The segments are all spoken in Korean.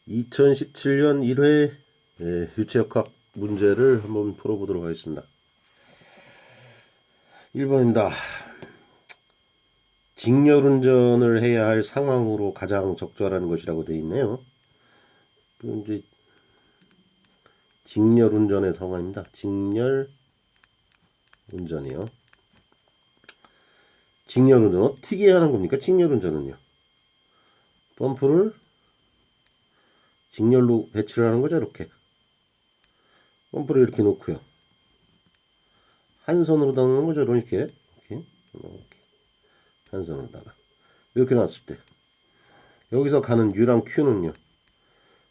2017년 1회 유체역학 문제를 한번 풀어보도록 하겠습니다. 1번입니다. 직렬운전을 해야 할 상황으로 가장 적절한 것이라고 되어 있네요. 이제 직렬운전의 상황입니다. 직렬운전이요. 직렬운전 어떻게 하는 겁니까? 직렬운전은요. 펌프를 직렬로 배치를 하는 거죠. 이렇게 펌프를 이렇게 놓고요. 한 손으로 닦는 거죠. 이렇게 한 손으로다가 이렇게 놨을 때 여기서 가는 U랑 Q는요.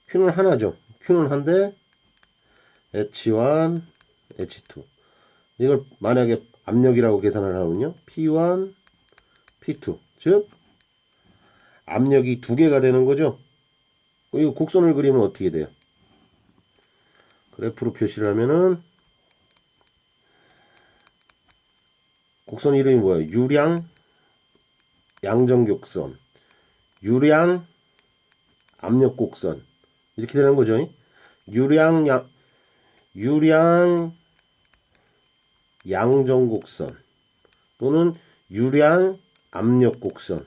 Q는 하나죠. Q는 한데 H1, H2 이걸 만약에 압력이라고 계산을 하면요. P1, P2 즉 압력이 두 개가 되는 거죠. 이 곡선을 그리면 어떻게 돼요? 그래프로 표시를 하면은 곡선 이름이 뭐예요? 유량 양정곡선, 유량 압력곡선 이렇게 되는 거죠. 유량 양정곡선 또는 유량 압력곡선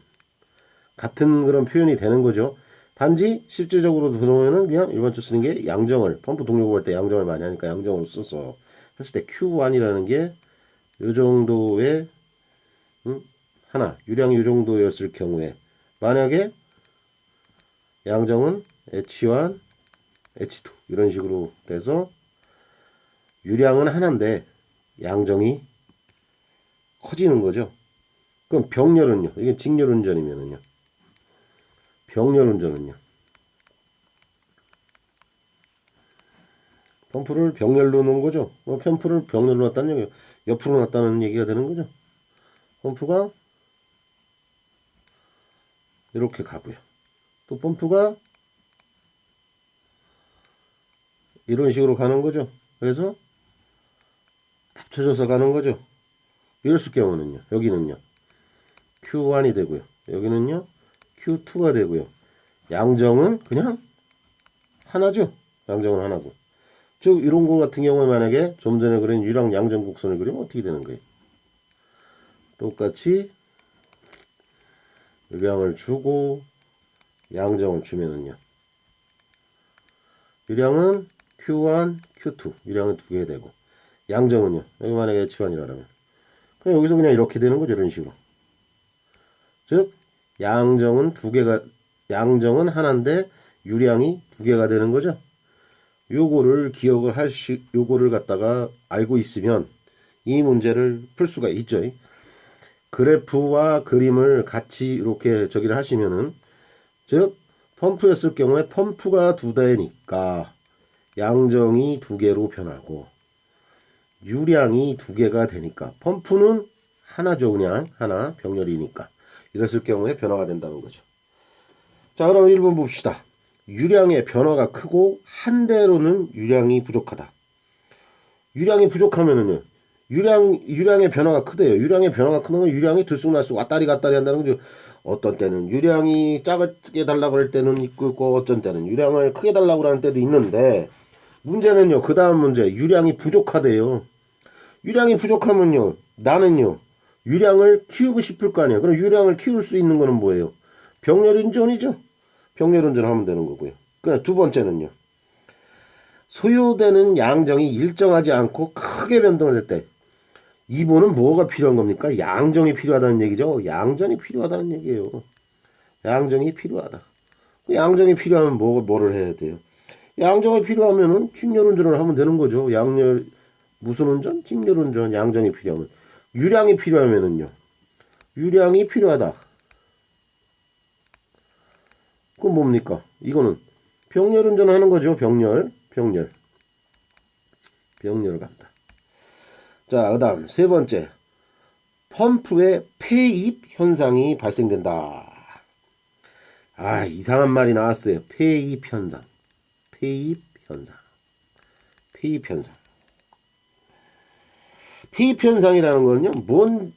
같은 그런 표현이 되는 거죠. 단지 실질적으로 들어오면은 그냥 일반적으로 쓰는 게 양정을 펌프 동력 볼 때 양정을 많이 하니까 양정을 써서 했을 때 Q1이라는 게 이 정도의 하나 유량이 이 정도였을 경우에 만약에 양정은 H1, H2 이런 식으로 돼서 유량은 하나인데 양정이 커지는 거죠. 그럼 병렬은요? 이게 직렬운전이면은요. 병렬운전은요. 펌프를 병렬로 놓은 거죠. 펌프를 병렬로 놨다는 얘기예요. 옆으로 놨다는 얘기가 되는 거죠. 펌프가 이렇게 가고요. 또 펌프가 이런 식으로 가는 거죠. 그래서 합쳐져서 가는 거죠. 이랬을 경우는요. 여기는요. Q1이 되고요. 여기는요. Q2가 되고요. 양정은 그냥 하나죠. 양정은 하나고. 즉 이런 거 같은 경우에 만약에 좀 전에 그린 유량 양정 곡선을 그리면 어떻게 되는 거예요? 똑같이 유량을 주고 양정을 주면은요. 유량은 Q1, Q2 유량은 두 개 되고 양정은요. 여기 만약에 H1이라면 그냥 여기서 그냥 이렇게 되는 거죠. 이런 식으로. 즉 양정은 두 개가 양정은 하나인데 유량이 두 개가 되는 거죠. 요거를 기억을 요거를 갖다가 알고 있으면 이 문제를 풀 수가 있죠. 그래프와 그림을 같이 이렇게 저기를 하시면은 즉 펌프였을 경우에 펌프가 두 대니까 양정이 두 개로 변하고 유량이 두 개가 되니까 펌프는 하나죠. 그냥 하나 병렬이니까 이랬을 경우에 변화가 된다는 거죠. 자, 그럼 1번 봅시다. 유량의 변화가 크고 한 대로는 유량이 부족하다. 유량이 부족하면은요. 유량의 변화가 크대요. 유량의 변화가 크는 건 유량이 들쑥날쑥 왔다리 갔다리 한다는 거죠. 어떤 때는 유량이 작게 달라고 할 때는 있고 어떤 때는 유량을 크게 달라고 하는 때도 있는데 문제는요. 그 다음 문제 유량이 부족하대요. 유량이 부족하면요. 나는요. 유량을 키우고 싶을 거 아니에요. 그럼 유량을 키울 수 있는 거는 뭐예요? 병렬운전이죠. 병렬운전을 하면 되는 거고요. 그러니까 두 번째는요. 소요되는 양정이 일정하지 않고 크게 변동될 때 2번은 뭐가 필요한 겁니까? 양정이 필요하다는 얘기죠. 양정이 필요하다는 얘기예요. 양정이 필요하다. 양정이 필요하면 뭐를 해야 돼요? 양정이 필요하면은 직렬운전을 하면 되는 거죠. 양렬 무슨 운전? 직렬운전. 양정이 필요하면 유량이 필요하면은요. 유량이 필요하다. 그건 뭡니까? 이거는 병렬운전 하는 거죠. 병렬 간다. 자, 그 다음 세 번째. 펌프에 폐입 현상이 발생된다. 아, 이상한 말이 나왔어요. 폐입 현상. 폐입 현상이라는 거는요. 뭔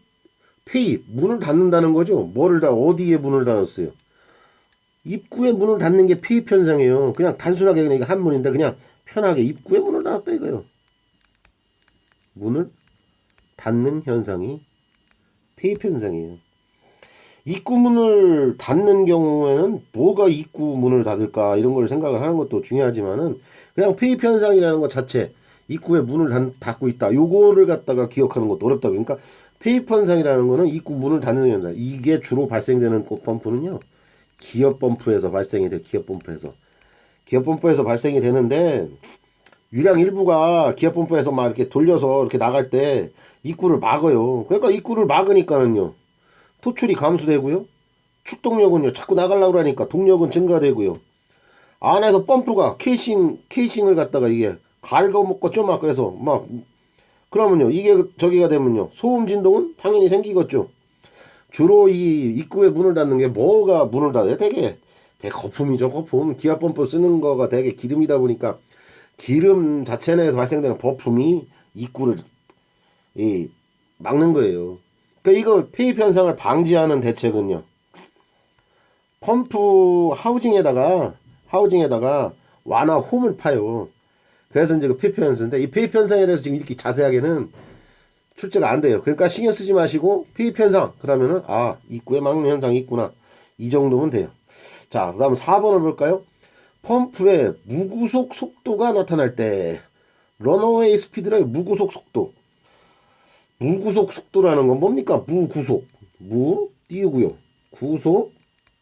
폐입, 문을 닫는다는 거죠. 어디에 문을 닫았어요? 입구에 문을 닫는 게 폐입 현상이에요. 그냥 단순하게 그냥 이거 한문인데 그냥 편하게 입구에 문을 닫았다 이거예요. 문을 닫는 현상이 폐입 현상이에요. 입구 문을 닫는 경우에는 뭐가 입구 문을 닫을까 이런 걸 생각을 하는 것도 중요하지만은 그냥 폐입 현상이라는 것 자체 입구에 문을 닫고 있다. 요거를 갖다가 기억하는 것도 어렵다. 그러니까 폐입 현상이라는 거는 입구 문을 닫는 현상. 이게 주로 발생되는 펌프는요. 기업 펌프에서 발생이 돼요. 기업 펌프에서. 기업 펌프에서 발생이 되는데 유량 일부가 기업 펌프에서 막 이렇게 돌려서 이렇게 나갈 때 입구를 막아요. 그러니까 입구를 막으니까는요. 토출이 감소되고요. 축동력은요. 자꾸 나가려고 하니까 동력은 증가되고요. 안에서 펌프가 케이싱을 갖다가 이게 갉아먹고 좀 그래서 막 그러면요. 이게 저기가 되면요. 소음 진동은 당연히 생기겠죠. 주로 이 입구에 문을 닫는 게 뭐가 문을 닫아요? 되게 거품이죠. 거품. 기아 펌프 쓰는 거가 되게 기름이다 보니까 기름 자체 내에서 발생되는 거품이 입구를 막는 거예요. 그러니까 이거 폐입 현상을 방지하는 대책은요. 펌프 하우징에다가 완화 홈을 파요. 그래서 이제 그 폐입 현상인데 이 폐입 현상에 대해서 지금 이렇게 자세하게는 출제가 안 돼요. 그러니까 신경 쓰지 마시고 폐입 현상 그러면은 입구에 막는 현상이 있구나. 이 정도면 돼요. 자, 그다음 4번을 볼까요? 펌프의 무구속 속도가 나타날 때 런어웨이 스피드라의 무구속 속도. 무구속 속도라는 건 뭡니까? 무구속. 띄우고요. 구속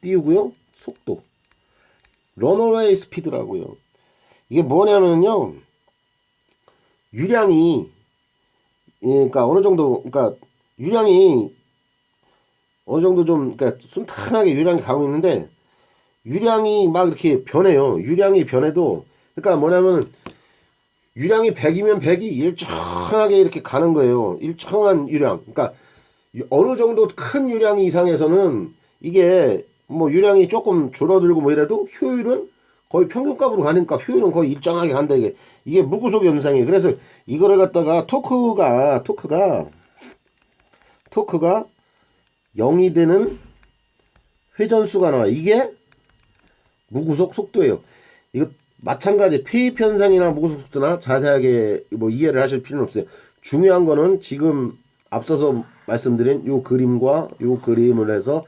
띄우고요. 속도. 런어웨이 스피드라고요. 이게 뭐냐면요. 유량이 그러니까 어느 정도 그러니까 유량이 어느 정도 좀 그러니까 순탄하게 유량이 가고 있는데 유량이 막 이렇게 변해요. 유량이 변해도 그러니까 뭐냐면 유량이 100이면 100이 일정하게 이렇게 가는 거예요. 일정한 유량. 그러니까 어느 정도 큰 유량 이상에서는 이게 뭐 유량이 조금 줄어들고 뭐 이래도 효율은 거의 평균값으로 가니까 효율은 거의 일정하게 간다 이게 무구속 현상이에요. 그래서 이거를 갖다가 토크가 0이 되는 회전수가 나와. 이게 무구속 속도예요. 이거 마찬가지 폐입 현상이나 무구속 속도나 자세하게 뭐 이해를 하실 필요는 없어요. 중요한 거는 지금 앞서서 말씀드린 요 그림과 요 그림을 해서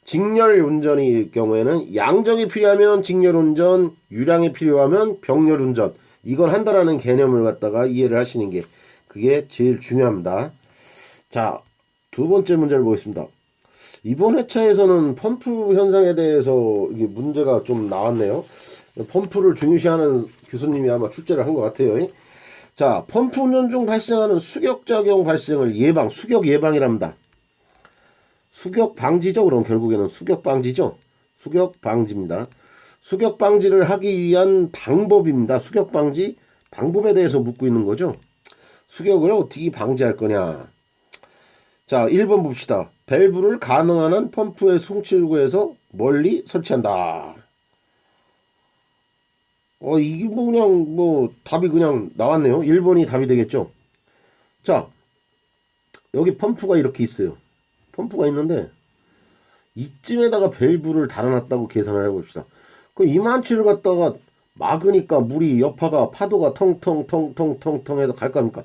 직렬 운전일 경우에는 양정이 필요하면 직렬 운전, 유량이 필요하면 병렬 운전 이걸 한다라는 개념을 갖다가 이해를 하시는 게 그게 제일 중요합니다. 자, 두 번째 문제를 보겠습니다. 이번 회차에서는 펌프 현상에 대해서 이게 문제가 좀 나왔네요. 펌프를 중요시하는 교수님이 아마 출제를 한 것 같아요. 자, 펌프 운전 중 발생하는 수격작용 발생을 수격 예방이랍니다. 수격 방지죠. 그럼 결국에는 수격 방지죠. 수격 방지입니다. 수격 방지를 하기 위한 방법입니다. 수격 방지 방법에 대해서 묻고 있는 거죠. 수격을 어떻게 방지할 거냐. 자, 1번 봅시다. 밸브를 가능한 한 펌프의 송출구에서 멀리 설치한다. 이게 뭐 그냥 뭐 답이 그냥 나왔네요. 1번이 답이 되겠죠. 자, 여기 펌프가 이렇게 있어요. 펌프가 있는데 이쯤에다가 밸브를 달아놨다고 계산을 해봅시다. 그 이만치를 갖다가 막으니까 물이 여파가 파도가 텅텅텅텅텅텅 해서 갈 겁니까?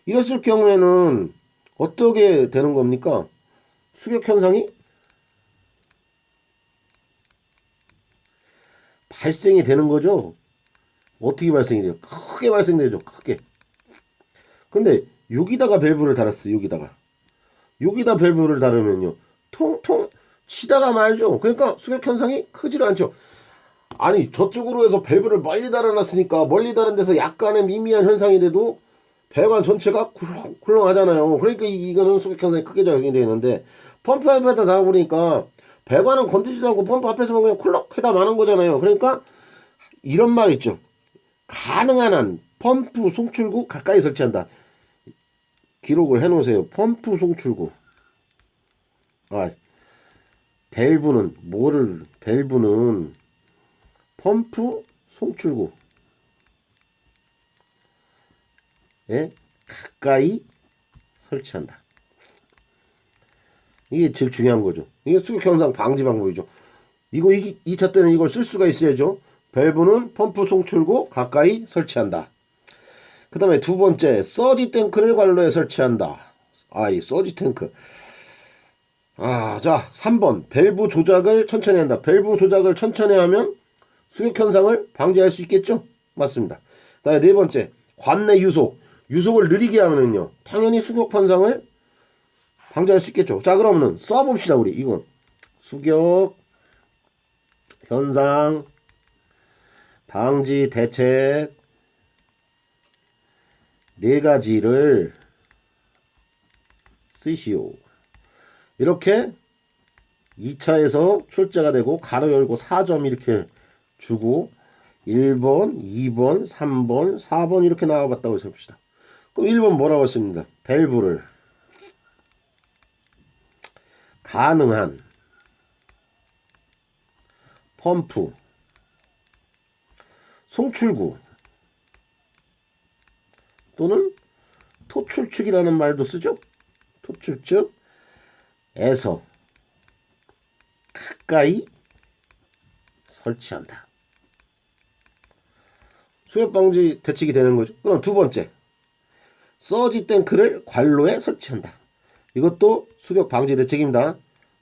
이랬을 경우에는 어떻게 되는 겁니까? 수격 현상이 발생이 되는 거죠. 어떻게 발생이 돼요? 크게 발생되죠. 크게. 근데 여기다가 밸브를 달았어요. 여기다 밸브를 달으면요. 통통 치다가 말죠. 그러니까 수격 현상이 크지를 않죠. 아니 저쪽으로 해서 밸브를 멀리 달아놨으니까 멀리 다른 데서 약간의 미미한 현상이 돼도 배관 전체가 굴렁하잖아요. 그러니까 이거는 수격 현상이 크게 작용이 되는데 펌프 앞에다 놔버리니까 배관은 건드리지도 않고 펌프 앞에서만 그냥 콜록 해다 마는 거잖아요. 그러니까 이런 말 있죠. 가능한 한 펌프 송출구 가까이 설치한다. 기록을 해놓으세요. 펌프 송출구. 밸브는 펌프 송출구에 가까이 설치한다. 이게 제일 중요한 거죠. 이게 수격 현상 방지 방법이죠. 이거 2차 때는 이걸 쓸 수가 있어야죠. 밸브는 펌프 송출구 가까이 설치한다. 그 다음에 두 번째, 서지 탱크를 관로에 설치한다. 이 서지 탱크. 자, 3번. 밸브 조작을 천천히 한다. 밸브 조작을 천천히 하면 수격 현상을 방지할 수 있겠죠? 맞습니다. 그 다음에 네 번째, 관내 유속. 유속을 느리게 하면은요, 당연히 수격 현상을 방지할 수 있겠죠. 자, 그러면은 써봅시다, 우리. 이건. 수격 현상 방지 대책 네 가지를 쓰시오. 이렇게 2차에서 출제가 되고 가로 열고 4점 이렇게 주고 1번, 2번, 3번, 4번 이렇게 나와봤다고 해봅시다. 그럼 1번 뭐라고 했습니다. 밸브를 가능한 펌프 송출구 또는 토출축이라는 말도 쓰죠. 토출축에서 가까이 설치한다. 수역 방지 대책이 되는 거죠. 그럼 두 번째, 서지 탱크를 관로에 설치한다. 이것도 수격 방지 대책입니다.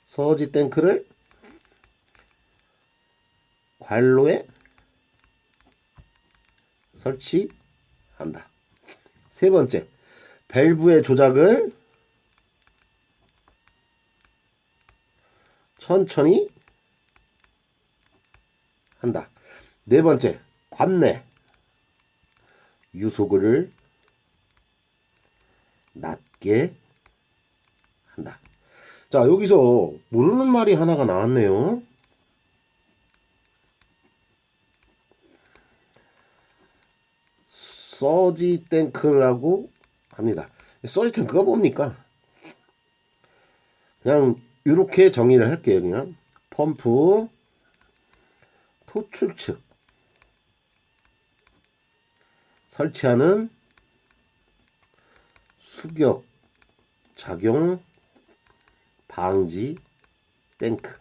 서지 탱크를 관로에 설치한다. 세 번째, 밸브의 조작을 천천히 한다. 네 번째, 관내 유속을 낮게 한다. 자, 여기서 모르는 말이 하나가 나왔네요. 서지 탱크라고 합니다. 서지 탱크가 뭡니까? 그냥 이렇게 정의를 할게요. 그냥 펌프 토출측 설치하는 수격 작용 방지 탱크.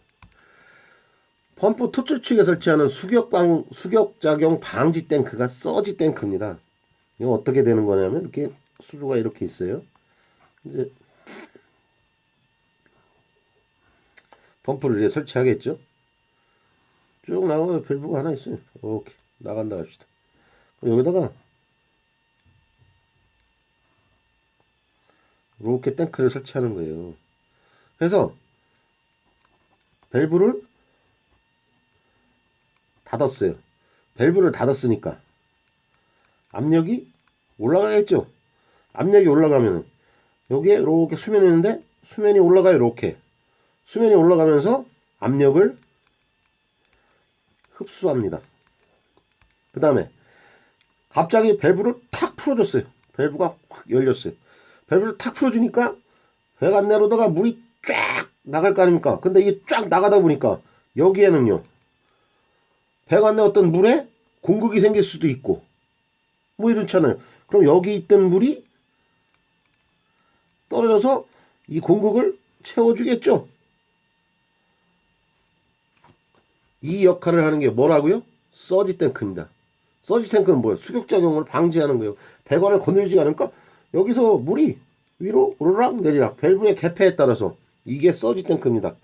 펌프 토출측에 설치하는 수격 작용 방지 탱크가 서지 탱크입니다. 이거 어떻게 되는 거냐면 이렇게 수조가 이렇게 있어요. 이제 펌프를 이렇게 설치하겠죠. 쭉 나가면 밸브가 하나 있어요. 이렇게 나간다 합시다. 여기다가 이렇게 탱크를 설치하는 거예요. 그래서 밸브를 닫았어요. 밸브를 닫았으니까 압력이 올라가겠죠. 압력이 올라가면 여기에 이렇게 수면이 있는데 수면이 올라가요. 이렇게 수면이 올라가면서 압력을 흡수합니다. 그 다음에 갑자기 밸브를 탁 풀어줬어요. 밸브가 확 열렸어요. 밸브를 탁 풀어주니까 배가 안 내려오다가 물이 쫙 나갈 거 아닙니까? 근데 이게 쫙 나가다 보니까 여기에는요, 배가 안 내었던 물에 공극이 생길 수도 있고 뭐 이렇잖아요. 그럼 여기 있던 물이 떨어져서 이 공극을 채워주겠죠. 이 역할을 하는 게 뭐라고요? 서지 탱크입니다. 서지 탱크는 뭐예요? 수격작용을 방지하는 거예요. 배관을 건들지 않으니까 여기서 물이 위로 오르락 내리락 밸브의 개폐에 따라서 이게 서지 탱크입니다.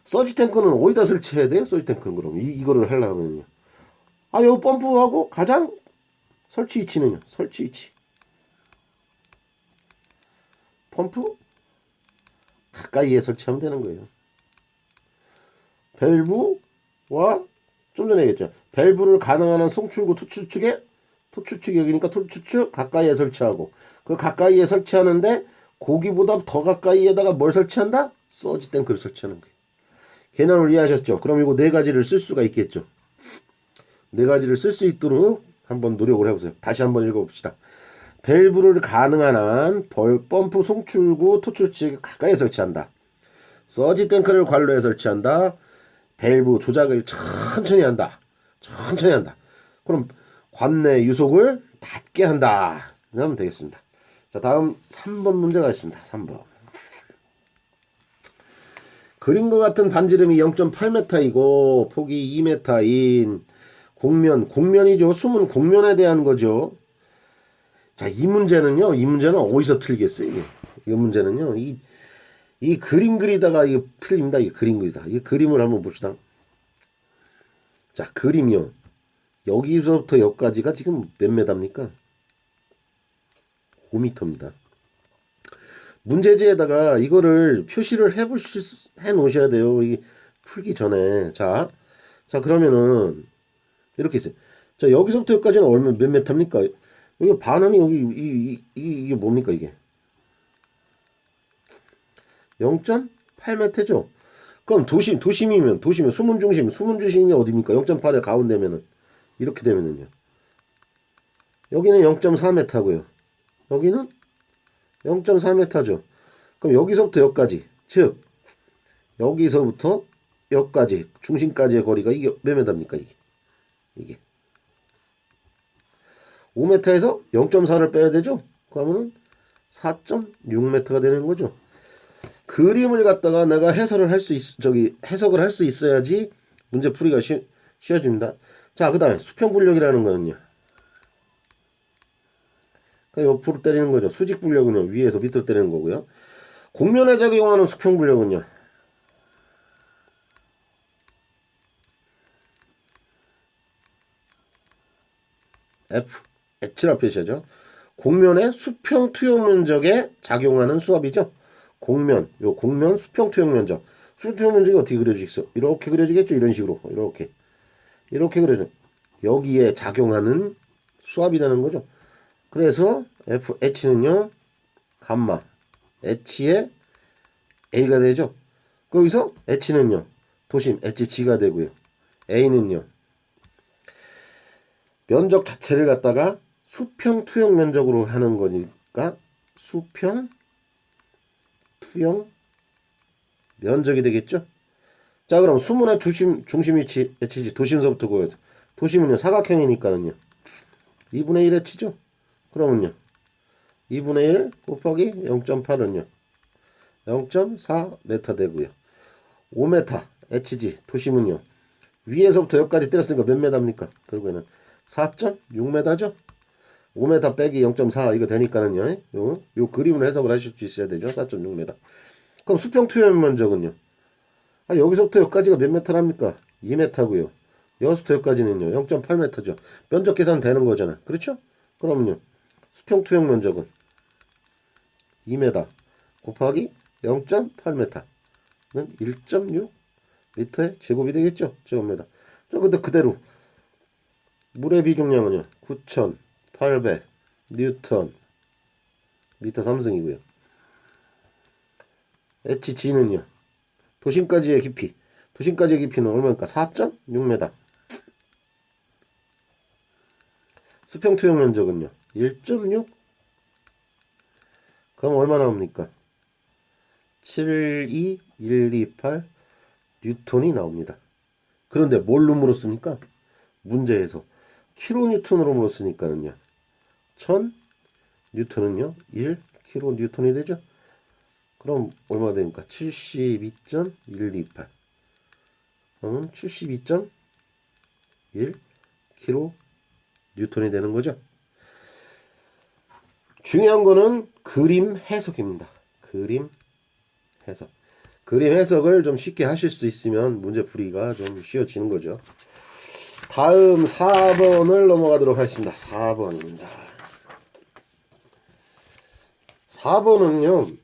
서지 탱크는 어디다 설치해야 돼요? 서지 탱크는 그럼 이거를 하려면요. 여기 펌프하고 가장 설치 위치는요. 설치 위치. 펌프 가까이에 설치하면 되는 거예요. 밸브와 좀 전에 얘기했죠. 밸브를 가능한 송출구 토출축이 여기니까 토출축 가까이에 설치하고 그 가까이에 설치하는데 고기보다 더 가까이에다가 뭘 설치한다? 서지 탱크를 설치하는 거예요. 개념을 이해하셨죠? 그럼 이거 네 가지를 쓸 수가 있겠죠. 네 가지를 쓸 수 있도록 한번 노력을 해보세요. 다시 한번 읽어봅시다. 밸브를 가능한 한 펌프 송출구 토출축 가까이에 설치한다. 서지 탱크를 관로에 설치한다. 밸브 조작을 천천히 한다. 그럼 관내 유속을 낮게 한다. 하면 되겠습니다. 자, 다음 3번 문제가 있습니다. 3번. 그림과 같은 반지름이 0.8m이고 폭이 2m인 곡면이죠. 숨은 곡면에 대한 거죠. 자, 이 문제는요. 이 문제는 어디서 틀리겠어요, 이게? 이 문제는요. 이 그림 그리다가 이게 틀립니다. 이 그림 그리다. 이 그림을 한번 봅시다. 자, 그림이요. 여기서부터 여기까지가 지금 몇 메다입니까? 5m입니다. 문제지에다가 이거를 표시를 해 놓으셔야 돼요. 이게 풀기 전에. 자, 그러면은 이렇게 있어요. 자, 여기서부터 여기까지는 얼마 몇 메타입니까? 이게 반원이 여기 이게 뭡니까 이게? 0.8m죠. 그럼 도심이면 수문 중심이 어디입니까? 0.8의 가운데면은 이렇게 되면은요. 여기는 0.4m고요. 여기는 0.4m죠. 그럼 여기서부터 여기까지, 즉 여기서부터 여기까지 중심까지의 거리가 이게 몇 메다입니까? 이게 5m에서 0.4를 빼야 되죠. 그러면은 4.6m가 되는 거죠. 그림을 갖다가 내가 해석을 할 수 있어야지 문제 풀이가 쉬워집니다. 자, 그다음에 수평분력이라는 거는요. 옆으로 때리는 거죠. 수직분력은요. 위에서 밑으로 때리는 거고요. 곡면에 적용하는 수평분력은요. H라 표시하죠. 곡면의 수평 투영 면적에 작용하는 수압이죠. 곡면 수평 투영 면적. 수평 투영 면적이 어떻게 그려지겠어? 이렇게 그려지겠죠. 이런 식으로. 이렇게 그려져. 여기에 작용하는 수압이라는 거죠. 그래서 FH는요. 감마 H의 A가 되죠. 거기서 H는요. 도심 HG가 되고요. A는요. 면적 자체를 갖다가 수평 투영 면적으로 하는 거니까 수평 투영 면적이 되겠죠. 자, 그럼 수문의 중심 위치 HG 도심서부터 보여줘. 도심은요. 사각형이니까는요. 2분의 1 H죠. 그러면요. 2분의 1 곱하기 0.8은요. 0.4m 되고요. 5m HG 도심은요. 위에서부터 여기까지 때렸으니까 몇 메다입니까? 결국에는 4.6m죠. 5m 빼기 0.4 이거 되니까는요. 요 그림을 해석을 하실 수 있어야 되죠. 4.6m. 그럼 수평 투영 면적은요. 여기서부터 여기까지가 몇 m랍니까? 2m고요. 여기서부터 여기까지는요. 0.8m죠. 면적 계산 되는 거잖아. 그렇죠? 그러면요. 수평 투영 면적은 2m 곱하기 0.8m는 1.6m의 제곱이 되겠죠. 제곱미터. 근데 그대로 물의 비중량은요. 9,800 뉴턴 미터 3승이고요. HG는요. 도심까지의 깊이는 얼마입니까? 4.6m. 수평 투영 면적은요. 1.6. 그럼 얼마 나옵니까? 72128 뉴턴이 나옵니다. 그런데 뭘로 물었습니까? 문제에서 킬로뉴턴으로 물었으니까는요. 1000 뉴턴은요. 1 킬로뉴턴이 되죠. 그럼 얼마 됩니까? 72.128. 그러면 72.1 킬로뉴턴이 되는 거죠. 중요한 거는 그림 해석입니다. 그림 해석. 그림 해석을 좀 쉽게 하실 수 있으면 문제 풀이가 좀 쉬워지는 거죠. 다음 4번을 넘어가도록 하겠습니다. 4번입니다. 4번은요.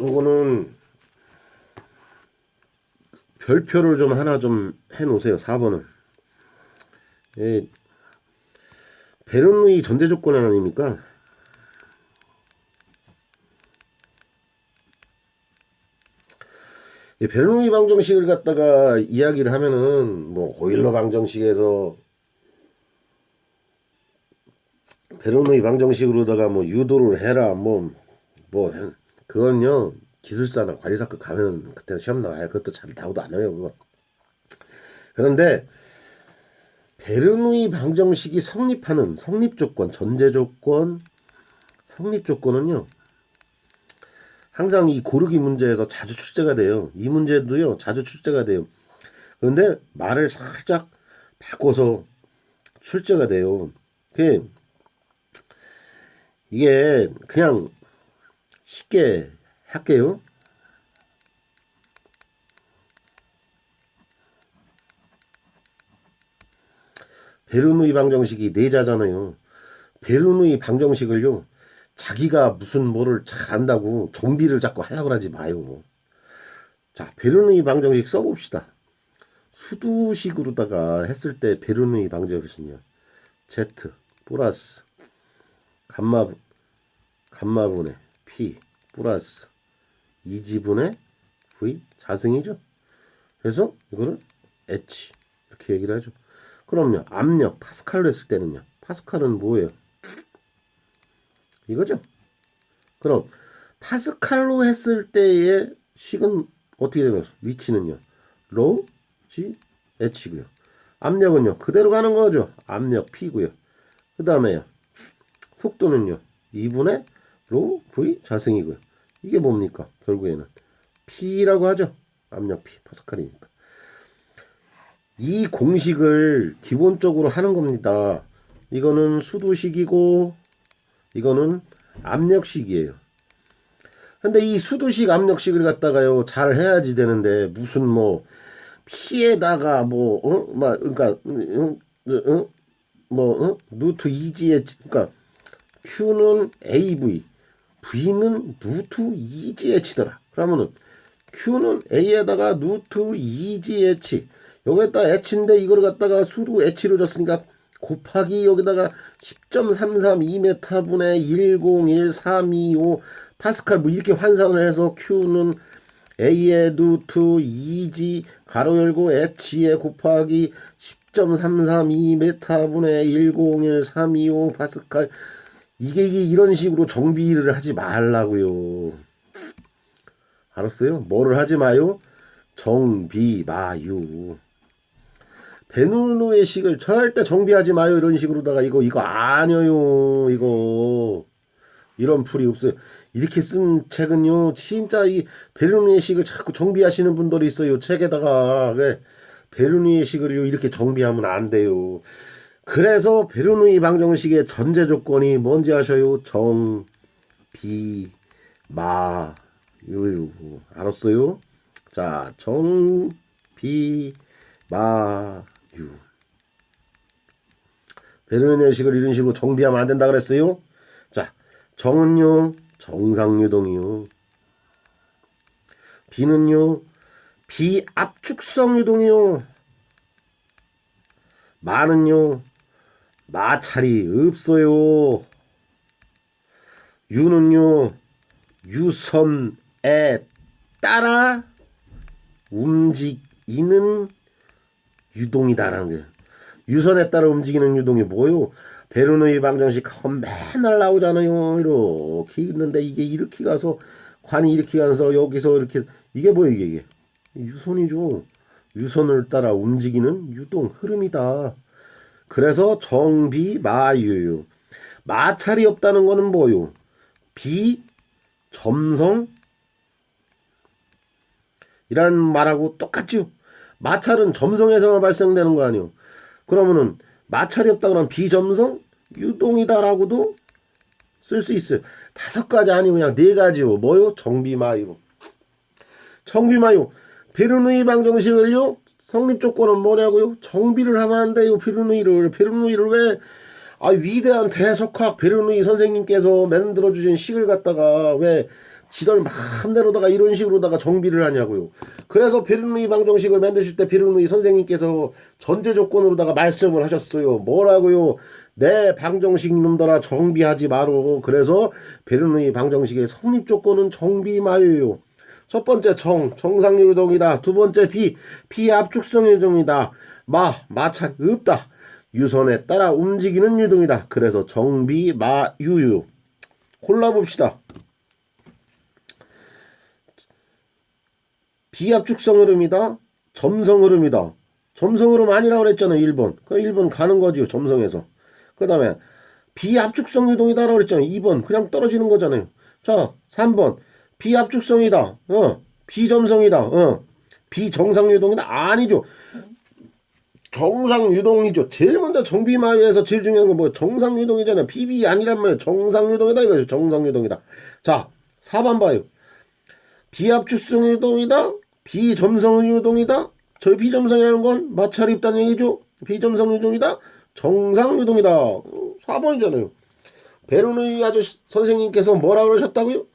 이거는 별표를 좀 하나 좀 해놓으세요. 4번은. 예, 베르누이 전제 조건 아닙니까? 베르누이 방정식을 갖다가 이야기를 하면은 뭐 오일러 방정식에서 베르누이 방정식으로다가 뭐 유도를 해라 뭐 그건요 기술사나 관리사급 가면 그때 시험 나와요. 그것도 잘 나오도 안 해요 그거. 그런데 베르누이 방정식이 성립하는 성립 조건, 전제 조건, 성립 조건은요 항상 이 고르기 문제에서 자주 출제가 돼요. 이 문제도요, 자주 출제가 돼요. 그런데 말을 살짝 바꿔서 출제가 돼요. 이게 그냥 쉽게 할게요. 베르누이 방정식이 네자잖아요. 베르누이 방정식을요, 자기가 무슨 뭐를 잘 안다고 정비를 자꾸 하려고 하지 마요. 자, 베르누이 방정식 써봅시다. 수두식으로다가 했을 때 베르누이 방정식은요, Z 플러스 감마분의 P 플러스 2지분의 V 자승이죠. 그래서 이거를 H 이렇게 얘기를 하죠. 그럼요, 압력 파스칼로 했을 때는요, 파스칼은 뭐예요? 이거죠. 그럼 파스칼로 했을 때의 식은 어떻게 되는 거죠? 위치는요, 로 G H고요. 압력은요, 그대로 가는 거죠. 압력 P고요. 그 다음에요, 속도는요, 2분의 로 V 자승이고요. 이게 뭡니까? 결국에는 P라고 하죠. 압력 P 파스칼이니까. 이 공식을 기본적으로 하는 겁니다. 이거는 수두식이고 이거는 압력식이에요. 근데 이 수두식 압력식을 갖다가요, 잘 해야지 되는데 무슨 뭐 P에다가 막 그러니까 루트 2G에 그러니까 Q는 AV, V는 루트 2GH더라. 그러면은 Q는 A에다가 루트 2GH, 여기에다 H인데 이걸 갖다가 수로 H로 줬으니까 곱하기 여기다가 10.332m 분의 101325 파스칼 뭐 이렇게 환산을 해서 Q는 A의 루트 2G 가로 열고 H에 곱하기 10.332m 분의 101325 파스칼, 이게 이런 식으로 정비를 하지 말라고요. 알았어요? 뭐를 하지 마요? 정비 마유. 베르누이의 식을 절대 정비하지 마요. 이런 식으로다가 이거 아니에요. 이거 이런 풀이 없어요. 이렇게 쓴 책은요, 진짜 이 베르누이의 식을 자꾸 정비하시는 분들이 있어요. 책에다가. 베르누이의 식을요, 이렇게 정비하면 안 돼요. 그래서 베르누이 방정식의 전제 조건이 뭔지 아셔요? 정, 비, 마, 유. 알았어요? 자, 정, 비, 마, 유. 베르누이의 식을 이런 식으로 정비하면 안 된다 그랬어요? 자, 정은요, 정상유동이요. 비는요, 비압축성 유동이요. 마는요, 마찰이 없어요. 유는요, 유선에 따라 움직이는 유동이다라는 거예요. 유선에 따라 움직이는 유동이 뭐요? 베르누이 방정식 맨날 나오잖아요. 이렇게 있는데 이게 이렇게 가서 관이 이렇게 가서 여기서 이렇게, 이게 뭐예요? 이게 유선이죠. 유선을 따라 움직이는 유동 흐름이다. 그래서 정비마유요. 마찰이 없다는 거는 뭐요? 비점성 이란 말하고 똑같죠. 마찰은 점성에서만 발생되는 거 아니요. 그러면은 마찰이 없다 그러면 비점성 유동이다라고도 쓸 수 있어요. 5가지 아니고 그냥 4가지요. 뭐요? 정비마유. 정비마유. 베르누이 방정식을요, 성립 조건은 뭐냐고요? 정비를 하면 안 돼요. 베르누이를 왜 위대한 대석학 베르누이 선생님께서 만들어 주신 식을 갖다가 왜 지들 마음대로다가 이런 식으로다가 정비를 하냐고요. 그래서 베르누이 방정식을 만드실 때 베르누이 선생님께서 전제 조건으로다가 말씀을 하셨어요. 뭐라고요? 내 방정식 놈들아 정비하지 마로. 그래서 베르누이 방정식의 성립 조건은 정비마유요. 첫 번째 정상유동이다. 두 번째 비압축성 유동이다. 마찰 없다. 유선에 따라 움직이는 유동이다. 그래서 정비마유유. 골라봅시다. 비압축성 흐름이다. 점성 흐름이다. 점성 흐름 아니라고 그랬잖아요. 1번. 그 1번 가는 거지요. 점성에서. 그 다음에 비압축성 유동이다라고 그랬잖아요. 2번 그냥 떨어지는 거잖아요. 자, 3번 비압축성이다. 비점성이다. 비정상유동이다. 아니죠. 정상유동이죠. 제일 먼저 정비마유에서 제일 중요한 건 뭐 정상유동이잖아요. 비비 아니란 말이에요. 정상유동이다 이거죠. 정상유동이다. 자, 4번 봐요. 비압축성유동이다. 비점성유동이다. 저 비점성이라는 건 마찰이 있다는 얘기죠. 비점성유동이다. 정상유동이다. 4번이잖아요. 베르누이 아저씨 선생님께서 뭐라 그러셨다고요?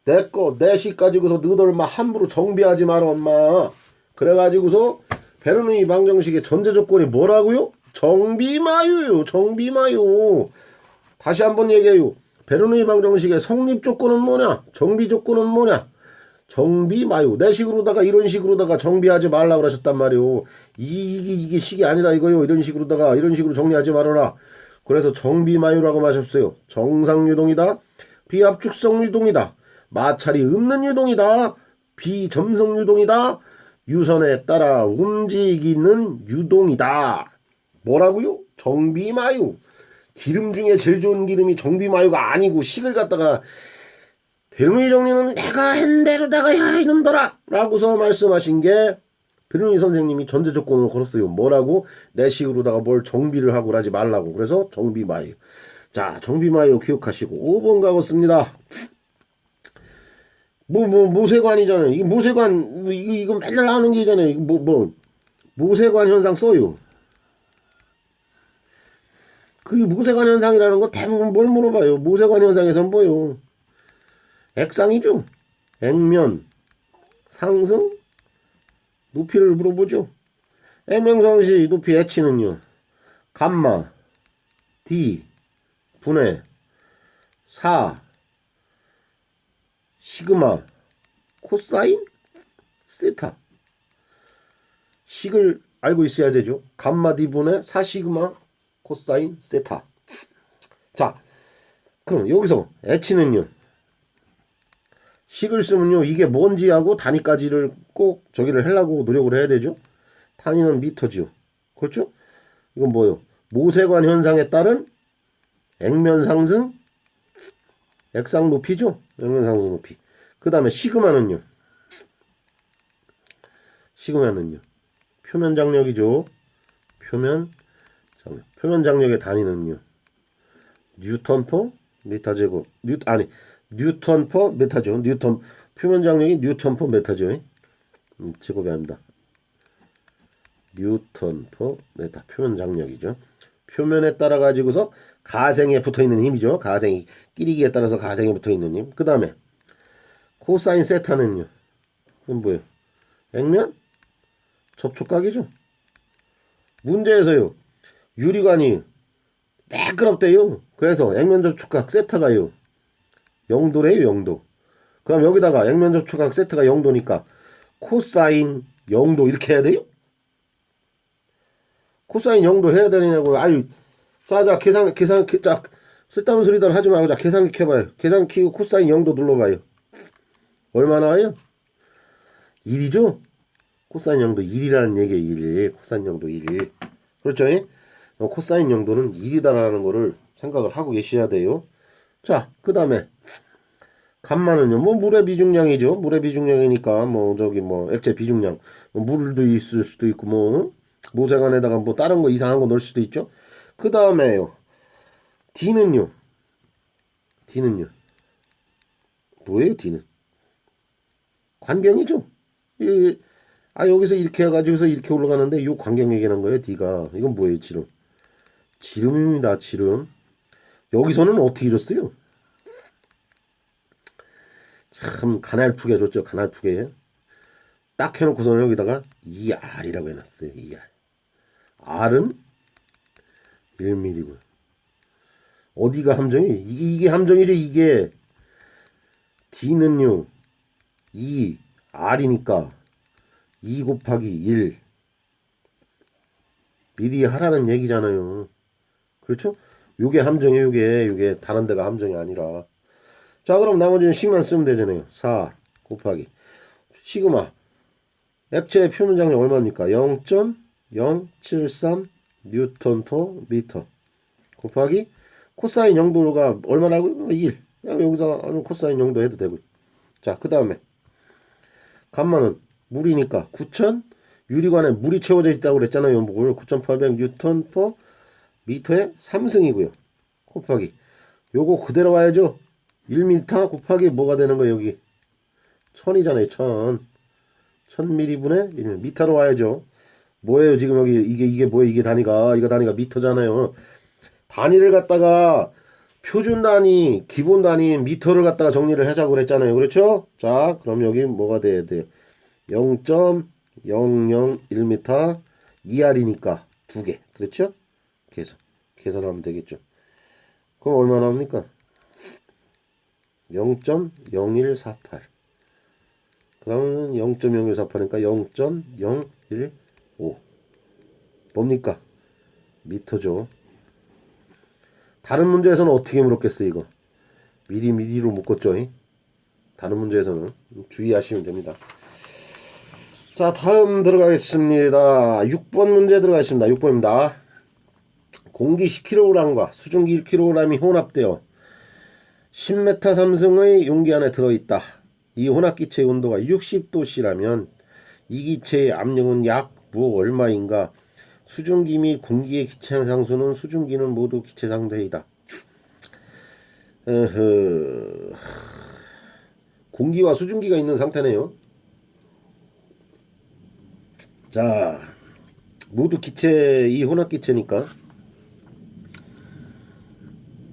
내 시 가지고서 너들 막 함부로 정비하지 마라 엄마. 그래가지고서 베르누이 방정식의 전제 조건이 뭐라고요? 정비마유요. 정비마유. 다시 한번 얘기해요. 베르누이 방정식의 성립 조건은 뭐냐? 정비 조건은 뭐냐? 정비마유. 내 식으로다가 이런 식으로다가 정비하지 말라 그러셨단 말이요. 이게 식이 아니다 이거요. 이런 식으로 정리하지 말아라. 그래서 정비마유라고 마셨어요. 정상유동이다. 비압축성유동이다. 마찰이 없는 유동이다. 비점성유동이다. 유선에 따라 움직이는 유동이다. 뭐라고요? 정비마유. 기름 중에 제일 좋은 기름이 정비마유가 아니고 식을 갖다가 베르누이 정리는 내가 한 대로다가 야 이놈들아 라고서 말씀하신 게 베르누이 선생님이 전제 조건으로 걸었어요. 뭐라고? 내 식으로다가 뭘 정비를 하고 하지 말라고. 그래서 정비마유. 자, 정비마유 기억하시고 5번 가겠습니다. 모세관이잖아요. 이 모세관 이거 맨날 하는 게 있잖아요. 이거 모세관 현상 써요. 그게 모세관 현상이라는 거 대부분 뭘 물어봐요. 모세관 현상에선 뭐요? 액상이죠. 액면 상승 높이를 물어보죠. 액면상시 높이 H는요. 감마 D 분의 4 시그마 코사인 세타. 식을 알고 있어야 되죠. 감마 D분의 4 시그마 코사인 세타. 자, 그럼 여기서 H는요. 식을 쓰면요. 이게 뭔지하고 단위까지를 꼭 저기를 하려고 노력을 해야 되죠. 단위는 미터죠. 그렇죠? 이건 뭐예요? 모세관 현상에 따른 액면 상승, 액상 높이죠. 액면 상승 높이. 그 다음에 시그마는요. 표면 장력이죠. 표면 장력의 단위는요. 뉴턴 퍼 미터 제곱. 뉴턴 퍼 메타죠. 표면 장력이 뉴턴 퍼 메타죠. 제곱이 아닙니다. 뉴턴 퍼 메타. 표면 장력이죠. 표면에 따라 가지고서 가생에 붙어 있는 힘이죠. 가생이 끼리기에 따라서 가생에 붙어 있는 힘. 그 다음에 코사인 세타는요. 그건 뭐예요? 액면 접촉각이죠. 문제에서요. 유리관이 매끄럽대요. 그래서 액면 접촉각 세타가요. 0도래요. 0도. 그럼 여기다가 액면 접촉각 세타가 0도니까 코사인 0도 이렇게 해야 돼요? 코사인 0도 해야 되느냐고. 아유, 자, 계산, 자, 쓸데없는 소리들 하지 말고, 자, 계산기 켜봐요. 계산기 켜고 코사인 0도 눌러봐요. 얼마 나와요? 1이죠? 코사인 0도 1이라는 얘기예요, 1. 코사인 0도 1. 그렇죠? 코사인 0도는 1이다라는 거를 생각을 하고 계셔야 돼요. 자, 그 다음에, 감마는요, 물의 비중량이죠. 물의 비중량이니까, 액체 비중량. 물도 있을 수도 있고, 모세관에다가 다른 거 이상한 거 넣을 수도 있죠. 그 다음에요. D는요. 뭐예요, D는? 관경이죠. 여기서 이렇게 해가지고서 이렇게 올라가는데, 이 관경 얘기하는 거예요, D가. 이건 뭐예요, 지름? 지름입니다, 지름. 여기서는 어떻게 이뤘어요? 참, 가날프게 줬죠, 가날프게. 딱 해놓고서는 여기다가 2R이라고 해놨어요, 2R. R은 1mm고. 어디가 함정이? 이게 함정이죠, 이게. D는요, 2R이니까 2 곱하기 1 미리 하라는 얘기잖아요. 그렇죠? 요게 함정이에요, 요게 다른 데가 함정이 아니라. 자, 그럼 나머지는 식만 쓰면 되잖아요. 4 곱하기 시그마 액체의 표면 장력 얼마입니까? 0.073 뉴턴 퍼 미터 곱하기 코사인 0도가 얼마라고요? 1. 여기서 코사인 0도 해도 되고. 자, 그 다음에 간만은 물이니까 9,000 유리관에 물이 채워져 있다고 그랬잖아요. 물 9,800 뉴턴 퍼 미터의 3승이고요. 곱하기 요거 그대로 와야죠. 1m 곱하기 뭐가 되는 거예요? 여기 1000이잖아요. 1000 1000m분의 1m로 와야죠. 뭐예요 지금 여기 이게 뭐예요? 이게 단위가 이거 단위가 미터잖아요. 단위를 갖다가 표준 단위, 기본 단위, 미터를 갖다가 정리를 하자고 그랬잖아요. 그렇죠? 자, 그럼 여기 뭐가 돼야 돼요? 0.001m 2R이니까 두 개. 그렇죠? 계산하면 되겠죠. 그럼 얼마나 합니까? 0.0148. 그러면 0.0148이니까 0.015. 뭡니까? 미터죠. 다른 문제에서는 어떻게 물었겠어요, 이거? 미리로 묶었죠. 다른 문제에서는 주의하시면 됩니다. 자, 다음 들어가겠습니다. 6번 문제 들어가겠습니다. 6번입니다. 공기 10kg과 수증기 1kg이 혼합되어 10m 3승의 용기 안에 들어있다. 이 혼합기체의 온도가 60도씨라면 이 기체의 압력은 약 얼마인가? 수증기 및 공기의 기체 상수는 수증기는 모두 기체 상태이다. 공기와 수증기가 있는 상태네요. 자, 모두 기체, 이 혼합기체니까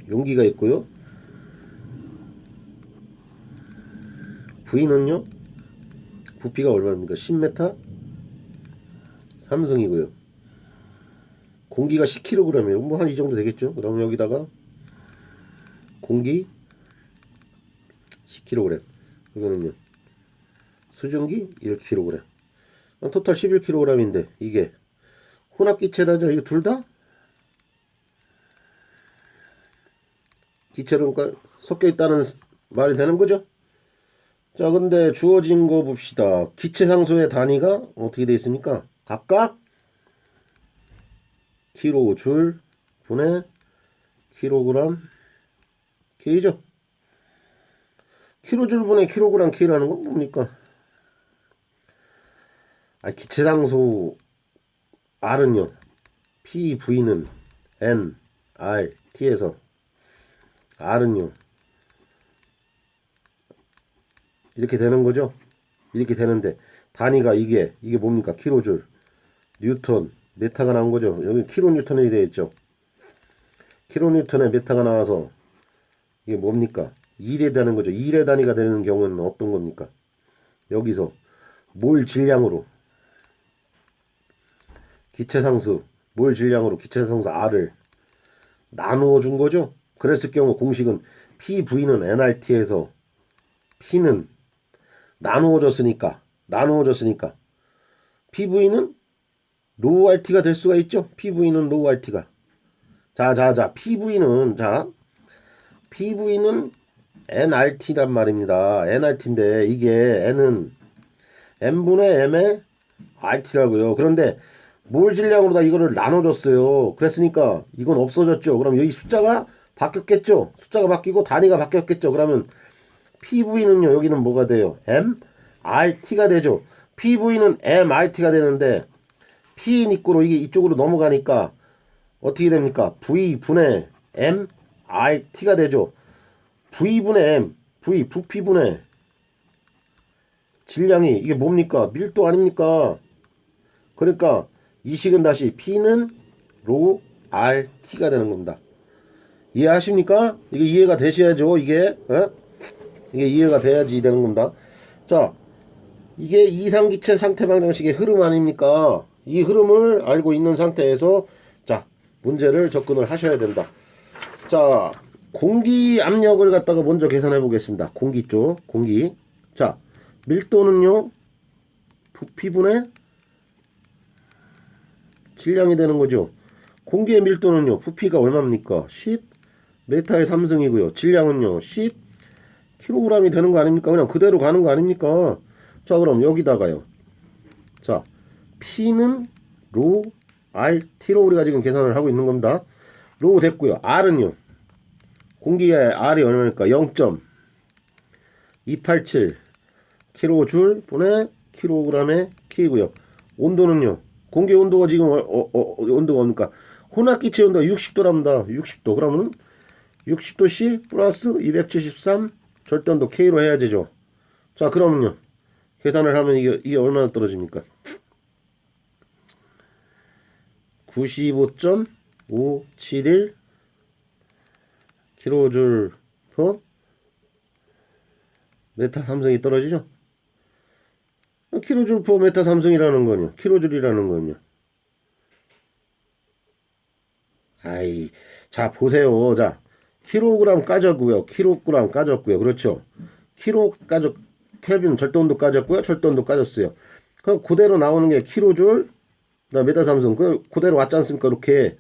용기가 있고요. V는요, 부피가 얼마입니까? 10m 3승이고요. 공기가 10kg이에요. 뭐 한 이 정도 되겠죠. 그럼 여기다가 공기 10kg. 이거는요. 수증기 1kg. 토탈 11kg인데 이게 혼합기체라죠. 이거 둘 다 기체로 섞여 있다는 말이 되는 거죠. 자, 근데 주어진 거 봅시다. 기체 상수의 단위가 어떻게 되어 있습니까? 각각 킬로줄 분의 킬로그램 K죠. 킬로줄 분의 킬로그램 K라는 건 뭡니까? 기체 상수 R은요. PV는 N, R, T에서 R은요. 이렇게 되는 거죠. 이렇게 되는데 단위가 이게 뭡니까? 킬로줄, 뉴턴, 메타가 나온 거죠. 여기 킬로뉴턴이 되어 있죠. 킬로뉴턴에 메타가 나와서 이게 뭡니까? 1에 되는 거죠. 1의 단위가 되는 경우는 어떤 겁니까? 여기서 몰 질량으로 기체상수 몰 질량으로 기체상수 R을 나누어 준 거죠. 그랬을 경우 공식은 PV는 nRT에서 P는 나누어졌으니까 PV는 로우 RT가 될 수가 있죠. PV는 로우 RT가 자 PV는 nRT란 말입니다. nRT인데 이게 n은 n분의 m의 RT라고요. 그런데 몰 질량으로 다 이거를 나눠줬어요. 그랬으니까 이건 없어졌죠. 그럼 여기 숫자가 바뀌었겠죠. 숫자가 바뀌고 단위가 바뀌었겠죠. 그러면 PV는요, 여기는 뭐가 돼요? MRT가 되죠. PV는 MRT가 되는데 P니꾸로 이게 이쪽으로 넘어가니까 어떻게 됩니까? V분의 MRT가 되죠. V분의 M, 부피분의 질량이 이게 뭡니까? 밀도 아닙니까? 그러니까 이 식은 다시 P는 로 RT가 되는 겁니다. 이해하십니까? 이게 이해가 되셔야죠. 이게 이해가 돼야지 되는 겁니다. 자, 이게 이상기체 상태 방정식의 흐름 아닙니까? 이 흐름을 알고 있는 상태에서 자, 문제를 접근을 하셔야 된다. 자, 공기 압력을 갖다가 먼저 계산해 보겠습니다. 공기 쪽, 공기. 자, 밀도는요, 부피분의 질량이 되는 거죠. 공기의 밀도는요, 부피가 얼마입니까? 10 메타의 3승이고요. 질량은요, 10 킬로그램이 되는 거 아닙니까? 그냥 그대로 가는 거 아닙니까? 자, 그럼 여기다가요. 자, P는 로 RT로 우리가 지금 계산을 하고 있는 겁니다. 로 됐고요. R은요. 공기의 R이 얼마입니까? 287 킬로줄 분의 킬로그램의 K고요. 온도는요. 공기 온도가 지금 온도가 뭡니까? 혼합기체 온도가 60도랍니다. 60도. 그러면 60도 C 플러스 273 절대온도 K로 해야 되죠. 자, 그러면요. 계산을 하면 이게 얼마나 떨어집니까? 95.571 킬로줄 퍼 메타 삼성이 떨어지죠? 킬로줄 퍼 메타 삼성이라는 거요. 킬로줄이라는 거요. 아이, 자 보세요. 자, 킬로그램 까졌고요. 킬로그램 까졌고요. 그렇죠? 킬로 까졌, 켈빈 절대온도 까졌고요. 절대온도 까졌어요. 그럼 그대로 나오는 게 킬로줄, 나 메타 삼성 그대로 왔지 않습니까? 이렇게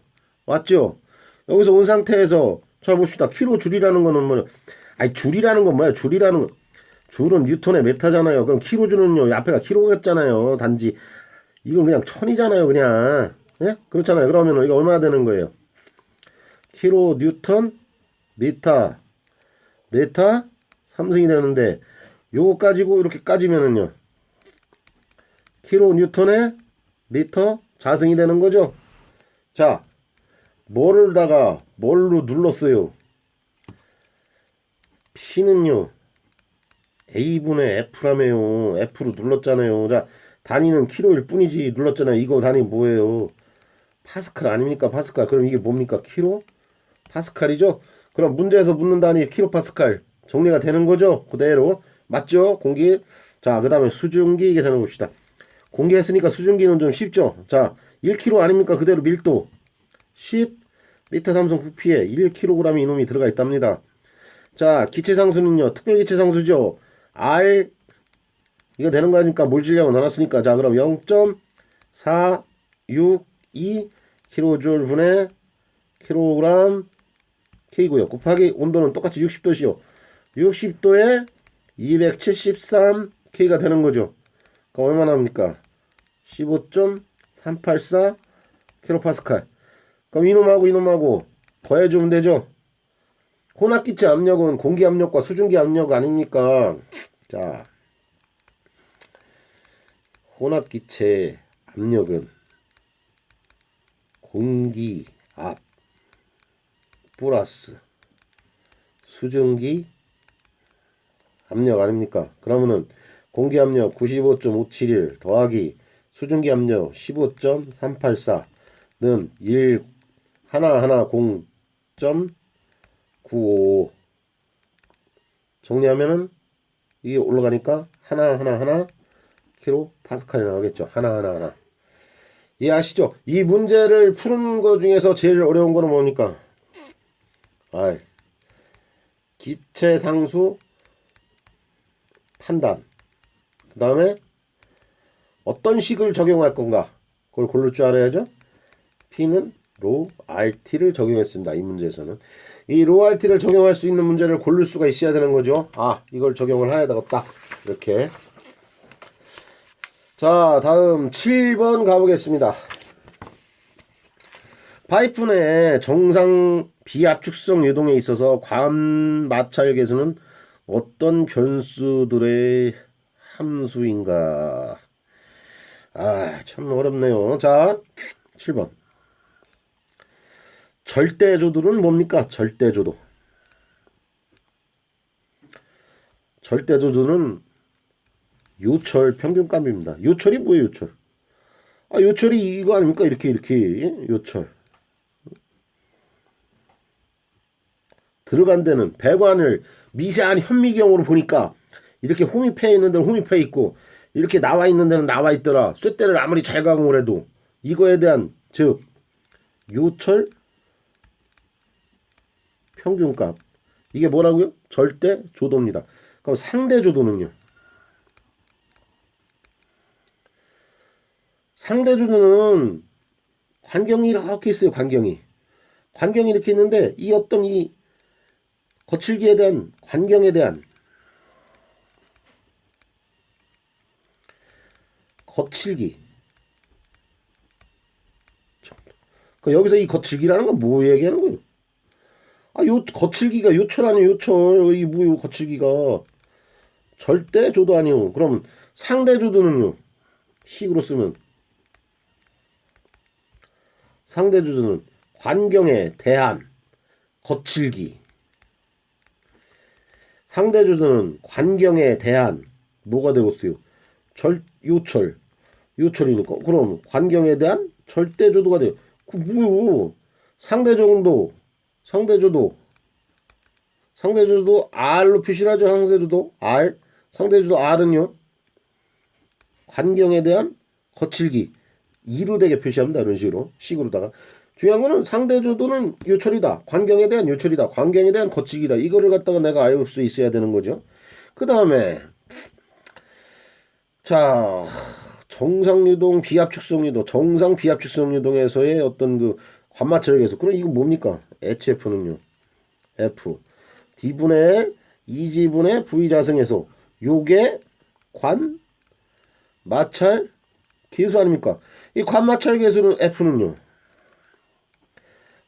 왔죠? 여기서 온 상태에서 잘 봅시다. 킬로줄이라는 거는 뭐냐? 아니 줄이라는 건 뭐야? 줄이라는 건 줄은 뉴턴의 메타잖아요. 그럼 킬로줄은요 앞에가 킬로겠잖아요. 단지 이건 그냥 천이잖아요. 그냥 예? 그렇잖아요. 그러면 이거 얼마나 되는 거예요? 킬로 뉴턴 메타 삼성이 되는데 요거 가지고 이렇게 까지면은요 킬로 뉴턴의 미터 자승이 되는 거죠. 자, 뭐를다가 뭘로 눌렀어요? P는요 A분의 F라며요. F로 눌렀잖아요. 자, 단위는 킬로일 뿐이지 눌렀잖아요. 이거 단위 뭐예요? 파스칼 아닙니까? 파스칼. 그럼 이게 뭡니까? 킬로 파스칼이죠? 그럼 문제에서 묻는 단위 킬로 파스칼 정리가 되는 거죠? 그대로 맞죠? 공기. 자, 그 다음에 수증기 계산해 봅시다. 공개했으니까 수증기는 좀 쉽죠? 자, 1kg 아닙니까? 그대로 밀도 10 미터 삼성 부피에 1kg이 이놈이 들어가 있답니다. 자, 기체상수는요 특별기체상수죠. R 이거 되는 거 아닙니까? 몰질량을 나눴으니까. 자, 그럼 0.462 kJ 분의 킬로그램 K고요. 곱하기 온도는 똑같이 60도시요. 60도에 273 K가 되는 거죠. 그럼 얼마나 합니까? 15.384 킬로파스칼. 그럼 이놈하고 이놈하고 더해주면 되죠. 혼합기체 압력은 공기 압력과 수증기 압력 아닙니까? 자, 혼합기체 압력은 공기 압 플러스 수증기 압력 아닙니까? 그러면은 공기 압력 95.571 더하기 수증기 압력 15.384는 1 하나하나 0.95 정리하면은 이게 올라가니까 하나 킬로 파스칼이 나오겠죠. 하나 이해하시죠? 이 문제를 푸는 거 중에서 제일 어려운 거는 뭡니까? R 기체상수 판단. 그 다음에 어떤 식을 적용할 건가 그걸 고를 줄 알아야죠. P는 로 RT를 적용했습니다. 이 문제에서는 이 로 RT를 적용할 수 있는 문제를 고를 수가 있어야 되는 거죠. 아, 이걸 적용을 해야 되겠다. 이렇게. 자, 다음 7번 가보겠습니다. 파이프 내 정상 비압축성 유동에 있어서 관마찰 계수는 어떤 변수들의 함수인가? 아, 참 어렵네요. 자, 7번. 절대조들은 뭡니까? 절대조도. 절대조들은 요철 평균값입니다. 요철이 뭐예요, 요철? 아, 요철이 이거 아닙니까? 이렇게 요철. 들어간 데는 배관을 미세한 현미경으로 보니까 이렇게 홈입해 있는 데는 홈입해 있고 이렇게 나와 있는 데는 나와 있더라. 쇳대를 아무리 잘 가공을 해도 이거에 대한 즉 요철 평균값 이게 뭐라고요? 절대 조도입니다. 그럼 상대 조도는요? 상대 조도는 관경이 이렇게 있어요. 관경이 이렇게 있는데 이 어떤 이 거칠기에 대한 관경에 대한 거칠기. 그 여기서 이 거칠기라는 건 뭐 얘기하는 거예요? 아, 요 거칠기가 요철 아니에요, 요철. 이 뭐요, 거칠기가. 절대조도 아니오. 그럼 상대조도는요? 식으로 쓰면 상대조도는 관경에 대한 거칠기. 상대조도는 관경에 대한 뭐가 되겠어요? 요철. 요철이니까. 그럼 관경에 대한 절대조도가 돼요. 그 뭐요? 상대조도 R로 표시를 하죠. 상대조도 R. 상대조도 R은요. 관경에 대한 거칠기. 2로 되게 표시합니다. 이런 식으로다가. 중요한 거는 상대조도는 요철이다. 관경에 대한 요철이다. 관경에 대한 거칠기다. 이거를 갖다가 내가 알 수 있어야 되는 거죠. 그 다음에 자, 정상유동, 비압축성유동, 정상 비압축성유동에서의 어떤 그 관마철계수. 그럼 이거 뭡니까? HF는요. F D분의 L 2지분의 V자승에서 요게 관 마찰 계수 아닙니까? 이 관마찰 계수는 F는요.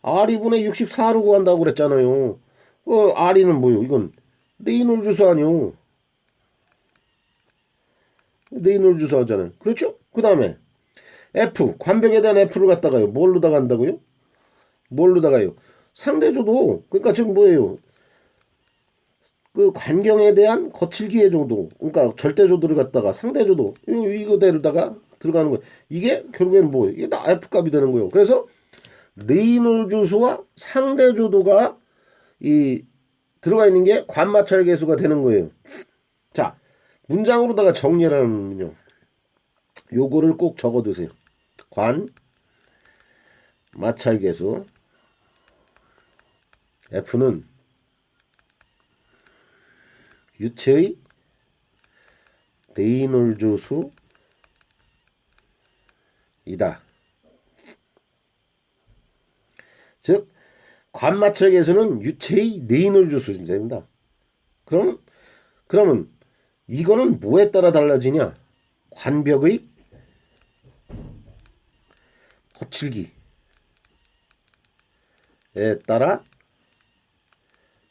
R2분의 64로 구한다고 그랬잖아요. R이는 뭐요? 이건 레이놀 주소 아니요. 레이놀 주소 하잖아요. 그렇죠? 그 다음에 F 관벽에 대한 F를 갖다가요. 뭘로다가 한다고요? 뭘로다가요? 상대조도. 그러니까 지금 뭐예요? 그 관경에 대한 거칠기의 정도. 그러니까 절대조도를 갖다가 상대조도 이거대로다가 들어가는 거예요. 이게 결국에는 뭐예요? 이게 다 F 값이 되는 거예요. 그래서 레이놀 주소와 상대조도가 이 들어가 있는 게 관마찰 계수가 되는 거예요. 자, 문장으로다가 정리를 하면요. 요거를 꼭 적어두세요. 관 마찰 계수 F는 유체의 레이놀즈 수이다. 즉 관마찰 계수는 유체의 레이놀즈 수입니다. 그러면 이거는 뭐에 따라 달라지냐? 관벽의 거칠기에 따라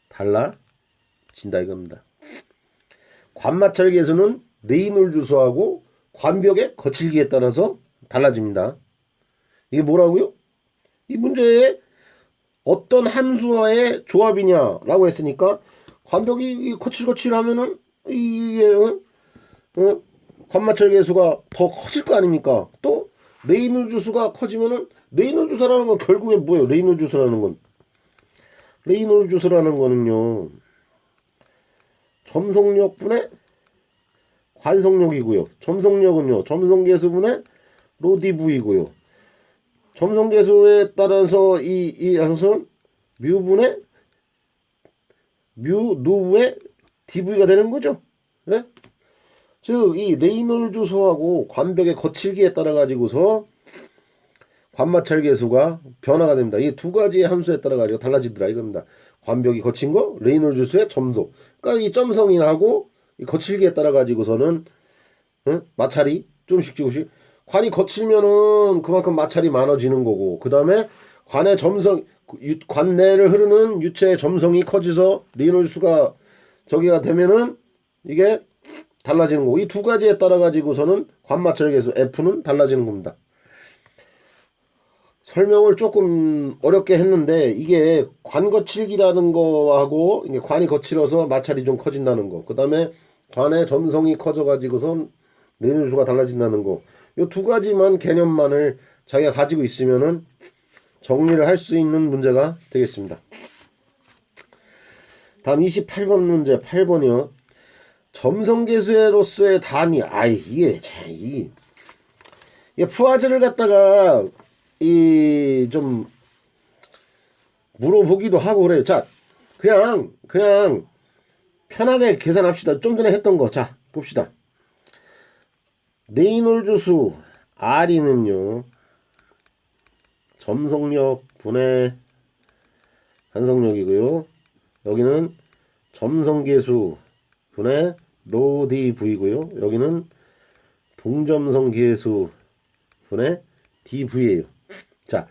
달라진다 이겁니다. 관마찰 계수는 레이놀즈 수하고 관벽의 거칠기에 따라서 달라집니다. 이게 뭐라고요? 이 문제에 어떤 함수와의 조합이냐라고 했으니까 관벽이 거칠거칠하면은 이게 관마찰 계수가 더 커질 거 아닙니까? 또 레이놀즈 수가 커지면은 레이놀즈 수라는 건 결국엔 뭐예요? 레이놀즈 수라는 거는요. 점성력분의 관성력이고요. 점성력은요. 점성계수분의 로디브이고요. 점성계수에 따라서 이 항수는 뮤분의 누브의 dv가 되는 거죠. 네? 즉 이 레이놀즈 수하고 관벽의 거칠기에 따라 가지고서 관마찰 계수가 변화가 됩니다. 이 두 가지의 함수에 따라 가지고 달라지더라 이겁니다. 관벽이 거친 거, 레이놀즈 수의 점도. 그러니까 이 점성이하고 이 거칠기에 따라 가지고서는 마찰이 조금씩 관이 거칠면은 그만큼 마찰이 많아지는 거고, 그 다음에 관의 점성, 관내를 흐르는 유체의 점성이 커져서 레이놀즈 수가 저기가 되면은 이게 달라지는 거고, 이 두 가지에 따라 가지고서는 관마찰 계수 F는 달라지는 겁니다. 설명을 조금 어렵게 했는데 이게 관거칠기라는 거하고 이게 관이 거칠어서 마찰이 좀 커진다는 거, 그 다음에 관의 점성이 커져 가지고서 레이놀즈 수가 달라진다는 거, 이 두 가지만 개념만을 자기가 가지고 있으면은 정리를 할 수 있는 문제가 되겠습니다. 다음 28번 문제 8번이요. 점성계수로서의 단위. 이게 푸아즈를 갖다가 좀 물어보기도 하고 그래요. 자, 그냥 편하게 계산합시다. 좀 전에 했던 거. 자, 봅시다. 레이놀즈 수 R이는요. 점성력 분의 관성력이고요. 여기는 점성계수 분의 로 dv고요. 여기는 동점성계수 분의 dv예요. 자,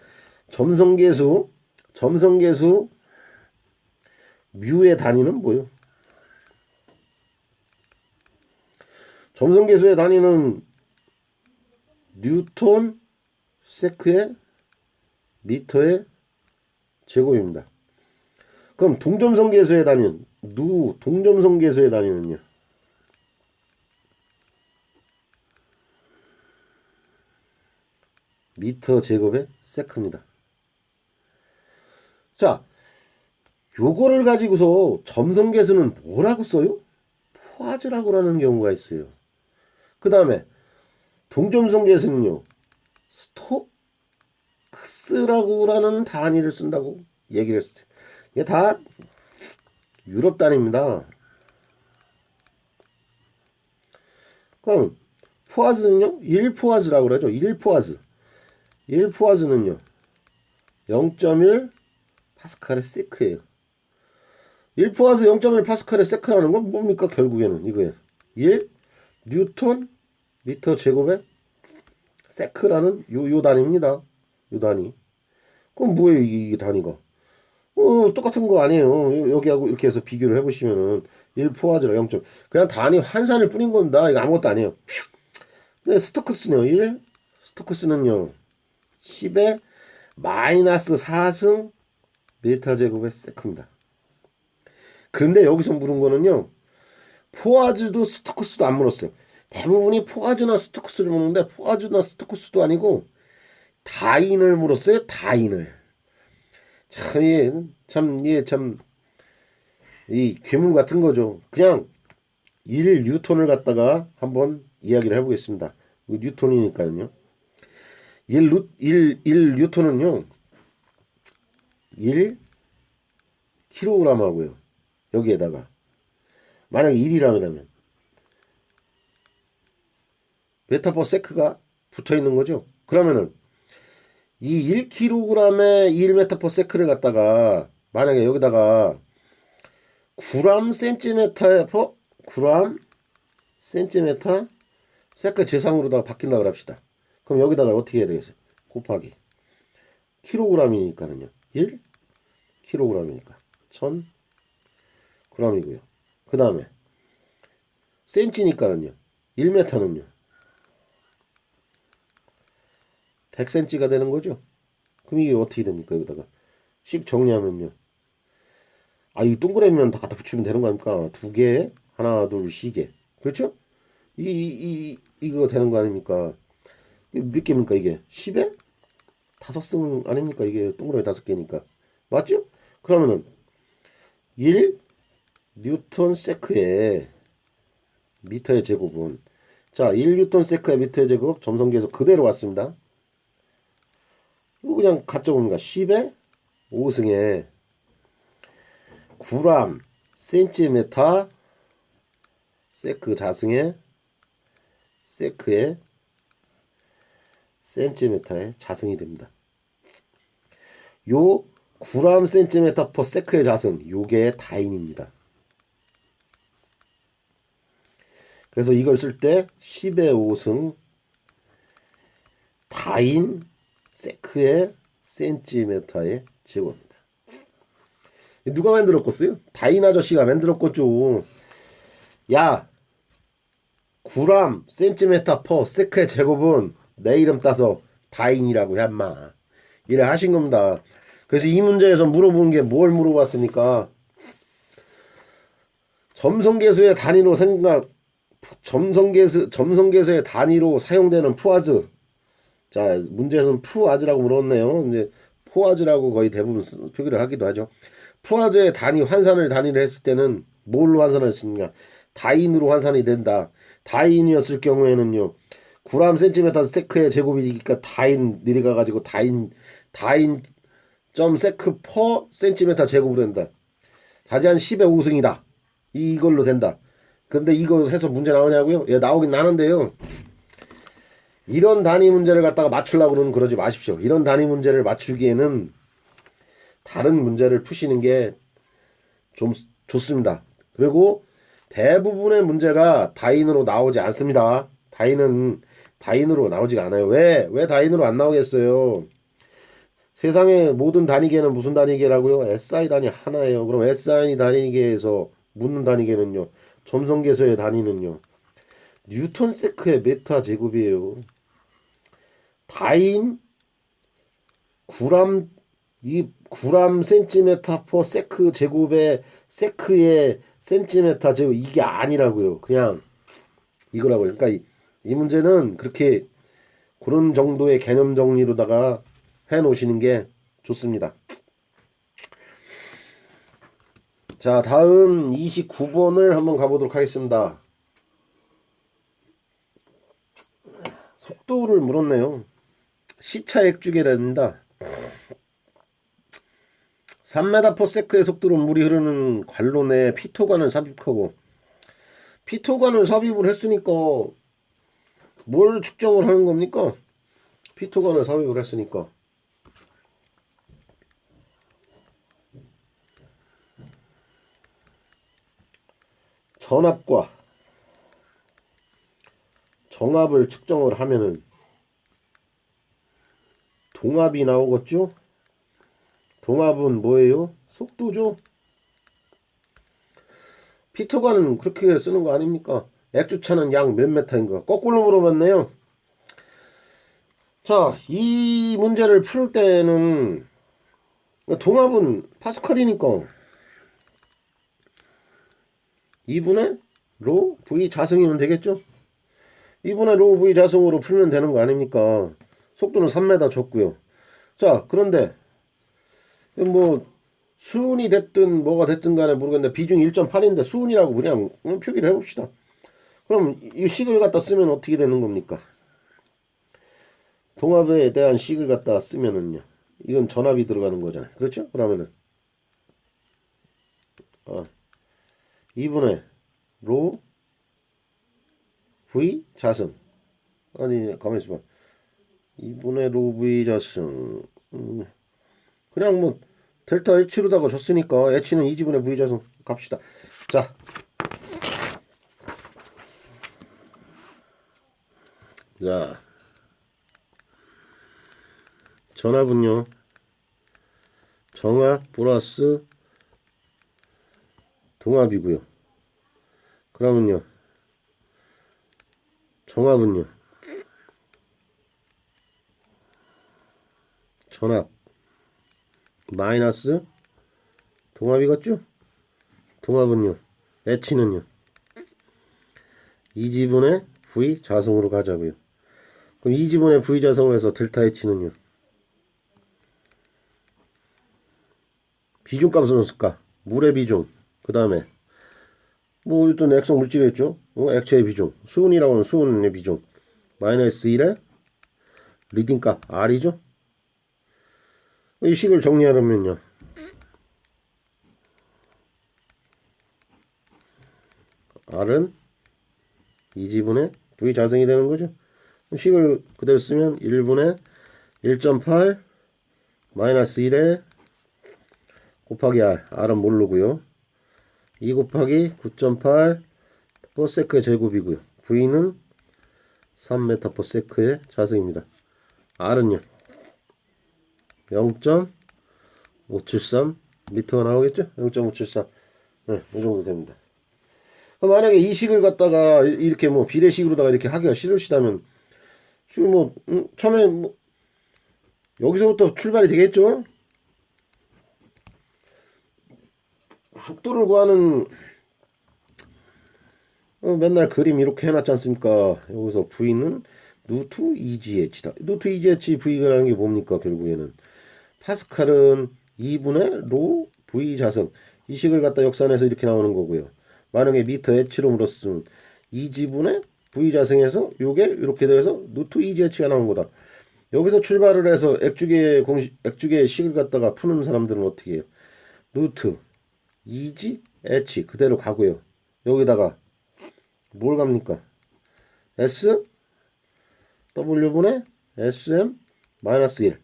점성계수 뮤의 단위는 뭐요? 점성계수의 단위는 뉴턴 세크의 미터의 제곱입니다. 그럼 동점성계수의 단위는 동점성계수의 단위는요. 미터 제곱의 세크입니다. 자, 요거를 가지고서 점성계수는 뭐라고 써요? 포화즈라고 하는 경우가 있어요. 그 다음에 동점성계수는요. 스토크스라고 하는 단위를 쓴다고 얘기를 했어요. 이게 다 유럽 단위입니다. 그럼 포화즈는요. 1포화즈라고 그러죠. 1포화즈. 1포화즈는요. 0.1 파스칼의 세크예요. 1포화즈 0.1 파스칼의 세크라는 건 뭡니까? 결국에는 이거예요. 1 뉴턴 미터 제곱의 세크라는 요 단위입니다. 요 단위. 그럼 뭐예요 이게 단위가? 똑같은 거 아니에요. 여기하고 이렇게 해서 비교를 해보시면은 1포화즈라 0. 그냥 단위 환산을 뿌린 겁니다. 이거 아무것도 아니에요. 근데 스토크스는요 10의 마이너스 4승 미터 제곱의 세크입니다. 그런데 여기서 물은 거는요. 포화즈도 스토크스도 안 물었어요. 대부분이 포화즈나 스토크스를 물었는데 포화즈나 스토크스도 아니고 다인을 물었어요. 다인을. 이 괴물 같은 거죠. 그냥 1 뉴턴을 갖다가 한번 이야기를 해보겠습니다. 뉴턴이니까요. 1 뉴턴은요. 1 킬로그램 하고요. 여기에다가 만약에 1이라면 메타 퍼 세크가 붙어 있는 거죠. 그러면은 이 1kg에 1m per sec를 갖다가 만약에 여기다가 9g cm per g cm 세크 제상으로다가 바뀐다고 합시다. 그럼 여기다가 어떻게 해야 되겠어요? 곱하기 kg이니까는요. 1kg이니까 1000g이고요. 그 다음에 cm니까는요. 1m는요. 100cm가 되는 거죠. 그럼 이게 어떻게 됩니까? 여기다가 씩 정리하면요. 이 동그라미만 다 갖다 붙이면 되는 거 아닙니까? 두 개, 하나, 둘, 시계. 그렇죠? 이거 되는 거 아닙니까? 몇 개입니까 이게? 10에? 5승 아닙니까? 이게 동그라미 5개니까. 맞죠? 그러면은 1 뉴턴 세크의 미터의 제곱은 자, 1 뉴턴 세크의 미터의 제곱 점성계에서 그대로 왔습니다. 이거 그냥 가져옵니다. 10에 5승에 9g 센티메타 세크 자승에 세크의 센티메타의 자승이 됩니다. 요 9g 센티메타 퍼 세크의 자승 요게 다인입니다. 그래서 이걸 쓸 때 10의 5승 다인 세크의 센티메타의 제곱입니다. 누가 만들었겠어요? 다인 아저씨가 만들었겠죠. 야 9g 센티메타 퍼 세크의 제곱은 내 이름 따서 다인이라고 해 인마. 이래 하신 겁니다. 그래서 이 문제에서 물어보는 게 뭘 물어봤습니까? 점성계수의 단위로 점성계수의 단위로 사용되는 푸아즈. 자, 문제에서는 푸아즈라고 물었네요. 이제 포아즈라고 거의 대부분 표기를 하기도 하죠. 푸아즈의 단위 환산을 단위를 했을 때는 뭘로 환산을 했습니까? 다인으로 환산이 된다. 다인이었을 경우에는요. 9g 센티메타 세크의 제곱이니까 다인 내려가 가지고 다인 점 세크 퍼 센티메타 제곱으로 된다. 자제한 10의 5승이다. 이걸로 된다. 근데 이거 해서 문제 나오냐고요? 예, 나오긴 나는데요. 이런 단위 문제를 갖다가 맞추려고는 그러지 마십시오. 이런 단위 문제를 맞추기에는 다른 문제를 푸시는 게 좀 좋습니다. 그리고 대부분의 문제가 다인으로 나오지 않습니다. 다인으로 나오지가 않아요. 왜 다인으로 안 나오겠어요? 세상의 모든 단위계는 무슨 단위계라고요? SI 단위 하나예요. 그럼 SI 단위계에서 묻는 단위계는요. 점성계수의 단위는요. 뉴턴 세크의 메타 제곱이에요. 다인 구람 이 구람 센티메타 퍼 세크 제곱의 세크의 센티메타 제곱 이게 아니라고요. 그냥 이거라고요. 그러니까 이 문제는 그렇게 그런 정도의 개념 정리로다가 해 놓으시는 게 좋습니다. 자, 다음 29번을 한번 가보도록 하겠습니다. 속도를 물었네요. 시차 액주계랍니다. 3m/s의 속도로 물이 흐르는 관로 내에 피토관을 삽입하고, 피토관을 삽입을 했으니까 뭘 측정을 하는 겁니까? 피토관을 삽입을 했으니까 전압과 정압을 측정을 하면은 동압이 나오겠죠? 동압은 뭐예요? 속도죠? 피토관은 그렇게 쓰는 거 아닙니까? 액주차는 약 몇 메타인가? 거꾸로 물어봤네요. 자, 이 문제를 풀 때는 동압은 파스칼이니까 2분의 로 V 자승이면 되겠죠? 2분의 로 V 자승으로 풀면 되는 거 아닙니까? 속도는 3m 줬고요. 자, 그런데 뭐 수은이 됐든 뭐가 됐든 간에 모르겠는데 비중이 1.8인데 수은이라고 그냥 표기를 해봅시다. 그럼 이 식을 갖다 쓰면 어떻게 되는 겁니까? 동압에 대한 식을 갖다 쓰면은요, 이건 전압이 들어가는 거잖아요. 그렇죠? 그러면은 2분의 로 V 자승, 아니 가만히 있어봐. 2분의 로 V 자승, 그냥 뭐 델타 H로다가 줬으니까 H는 2지분의 V 자승 갑시다. 자, 전압은요, 정압 플러스 동압이고요. 그러면요, 정압은요, 전압 마이너스 동압이겠죠? 동압은요, H는요 2지분의 V 자승으로 가자고요. 그럼 2지분의 V 자승을 해서 델타 H는요, 비중값은 쓸까? 물의 비중, 그 다음에 뭐 일단 액성 물질이겠죠? 액체의 비중, 수은이라고 하면 수은의 비중 마이너스 1의 리딩값 R이죠? 이 식을 정리하려면요, R은 2지분의 V 자승이 되는 거죠. 식을 그대로 쓰면 1분의 1.8 마이너스 1에 곱하기 R, R은 모르고요. 2 곱하기 9.8 퍼세크의 제곱이고요. V는 3m 퍼세크의 자승입니다. R은요 0.573 미터가 나오겠죠? 0.573. 네, 이 정도 됩니다. 만약에 이 식을 갖다가 이렇게 뭐 비례식으로다가 이렇게 하기가 싫으시다면 지금 뭐 처음에 뭐 여기서부터 출발이 되겠죠? 속도를 구하는 맨날 그림 이렇게 해놨지 않습니까? 여기서 V는 루트 2GH다. 루트 2GH V라는 게 뭡니까? 결국에는 파스칼은 2분의 로 V 자승, 이 식을 갖다 역산해서 이렇게 나오는 거고요. 만약에 미터 H로 물었으면 2지분의 V 자승에서 요게 이렇게 돼서 루트 2GH가 나온 거다. 여기서 출발을 해서 액주계 공식, 액주계 식을 갖다가 푸는 사람들은 어떻게 해요? 루트 2G H 그대로 가고요. 여기다가 뭘 갑니까? S W분의 SM 마이너스 1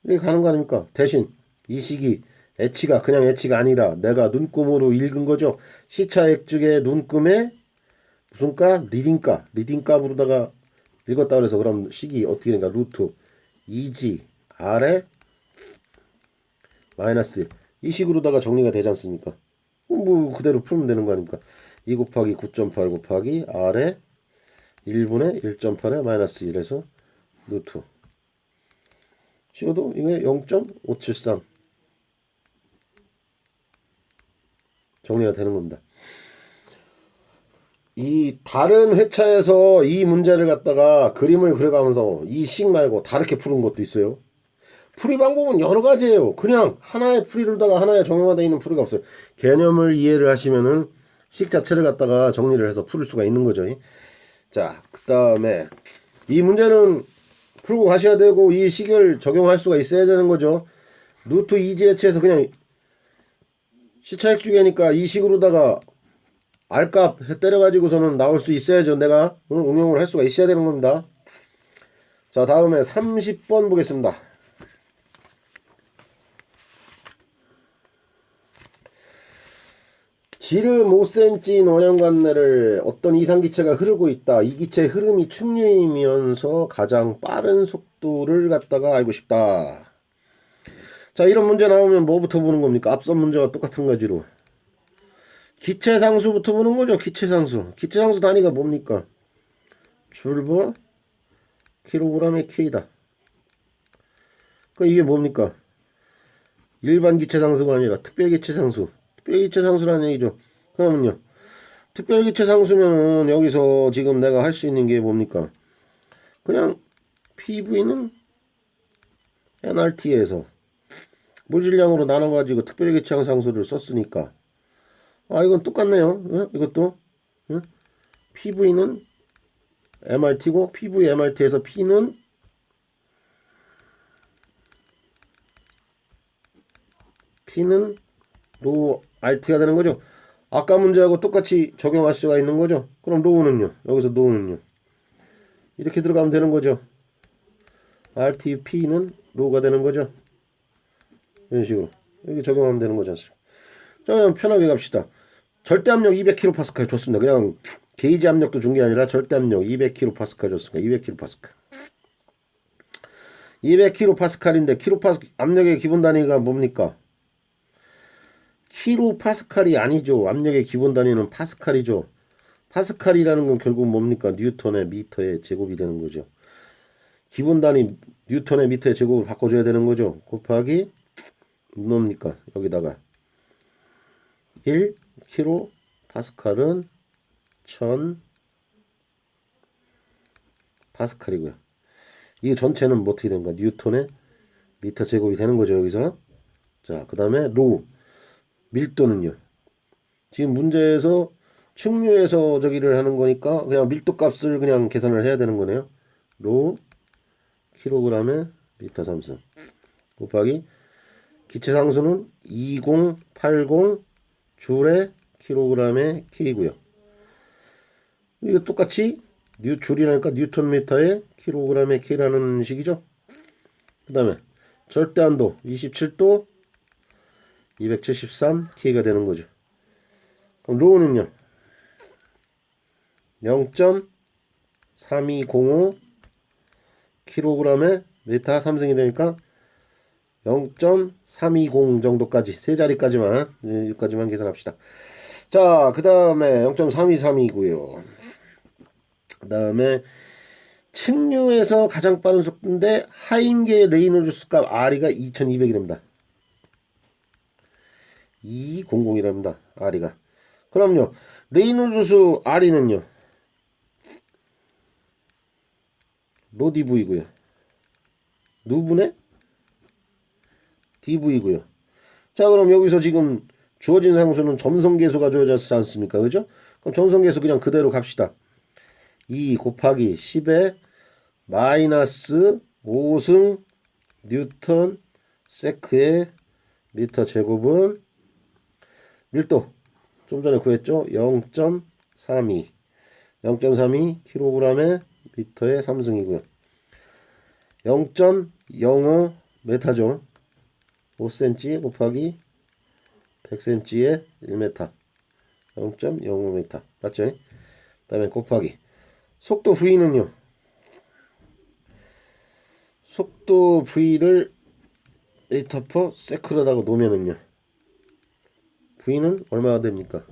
이렇게 가는 거 아닙니까? 대신 이 식이 H가 그냥 H가 아니라 내가 눈금으로 읽은 거죠. 시차 액축의 눈금의 무슨 값? 리딩값. 리딩값으로다가 읽었다 그래서 그럼 식이 어떻게 되는가? 루트 2G R에 마이너스 1. 이 식으로다가 정리가 되지 않습니까? 뭐 그대로 풀면 되는 거 아닙니까? 2 곱하기 9.8 곱하기 R에 1분의 1.8에 마이너스 1에서 루트. 씌워도 이게 0.573 정리가 되는 겁니다. 이 다른 회차에서 이 문제를 갖다가 그림을 그려가면서 이 식 말고 다르게 푸는 것도 있어요. 풀이 방법은 여러 가지예요. 그냥 하나의 풀이로다가 하나의 정형화되어 있는 풀이가 없어요. 개념을 이해를 하시면은 식 자체를 갖다가 정리를 해서 풀 수가 있는 거죠. 자, 그 다음에 이 문제는 풀고 가셔야 되고 이 식을 적용할 수가 있어야 되는 거죠. 루트 2지에서 그냥 시차액 주기니까 이 식으로다가 R값 때려가지고서는 나올 수 있어야죠. 내가 응용을 할 수가 있어야 되는 겁니다. 자, 다음에 30번 보겠습니다. 지름 5cm인 원형관내를 어떤 이상기체가 흐르고 있다. 이 기체의 흐름이 충류이면서 가장 빠른 속도를 갖다가 알고 싶다. 자, 이런 문제 나오면 뭐부터 보는 겁니까? 앞선 문제와 똑같은 가지로 기체상수부터 보는 거죠. 기체상수. 기체상수 단위가 뭡니까? 줄버 킬로그램의 K다. 그러니까 이게 뭡니까? 일반 기체상수가 아니라 특별기체상수. 특별기체상수라는 얘기죠. 그러면요. 특별기체상수면은 여기서 지금 내가 할 수 있는 게 뭡니까? 그냥 PV는 nRT에서 물질량으로 나눠가지고 특별기체상수를 썼으니까 아 이건 똑같네요. 응? 이것도 응? PV는 MRT고 PV MRT에서 P는 로 RT가 되는 거죠. 아까 문제하고 똑같이 적용할 수가 있는 거죠. 그럼 로우는요. 여기서 로우는요. 이렇게 들어가면 되는 거죠. RT P는 로우가 되는 거죠. 이런 식으로 여기 적용하면 되는 거지 않습니까? 자, 그럼 편하게 갑시다. 절대 압력 200kPa 줬습니다. 그냥 게이지 압력도 준 게 아니라 절대 압력 200kPa 줬습니다. 200kPa. 200kPa인데 압력의 기본 단위가 뭡니까? 킬로파스칼이 아니죠. 압력의 기본 단위는 파스칼이죠. 파스칼이라는 건 결국 뭡니까? 뉴턴의 미터의 제곱이 되는 거죠. 기본 단위 뉴턴의 미터의 제곱을 바꿔줘야 되는 거죠. 곱하기 뭡니까? 여기다가 1 킬로 파스칼은 1000 파스칼이고요. 이 전체는 뭐 어떻게 되는 거야? 뉴턴의 미터 제곱이 되는 거죠. 여기서. 자, 그 다음에 로 밀도는요. 지금 문제에서 충류에서 저기를 하는 거니까 그냥 밀도 값을 그냥 계산을 해야 되는 거네요. 로 킬로그램에 미터 3승 곱하기 기체 상수는 2080 줄에 킬로그램에 K고요. 이거 똑같이 줄이라니까 뉴턴 미터에 킬로그램에 K라는 식이죠. 그 다음에 절대한도 27도 273 K가 되는 거죠. 그럼 로우는요. 0.3205 킬로그램에 미터 3승이 되니까 0.320 정도까지 세 자리까지만 여기까지만 계산합시다. 자, 그 다음에 0.323이고요. 그 다음에 측류에서 가장 빠른 속도인데 하인계 레이놀드 값 R이가 2200이랍니다. 200이랍니다. R이가. 그럼요. 레이놀드 수 R이는요. 로DV고요. 누분의 DV고요. 자, 그럼 여기서 지금 주어진 상수는 점성계수가 주어졌지 않습니까? 그죠? 그럼 점성계수 그냥 그대로 갑시다. 2 곱하기 10에 마이너스 5승 뉴턴 세크의 미터 제곱은 밀도 좀 전에 구했죠? 0.32 킬로그램의 미터의 3승이고요. 0.05 메타죠. 5cm 곱하기 100cm의 1m 0.05m 맞죠? 그 다음에 곱하기 속도 V는요. 속도 V를 미터 퍼 세컨드라고 놓으면은요. V는 얼마가 됩니까?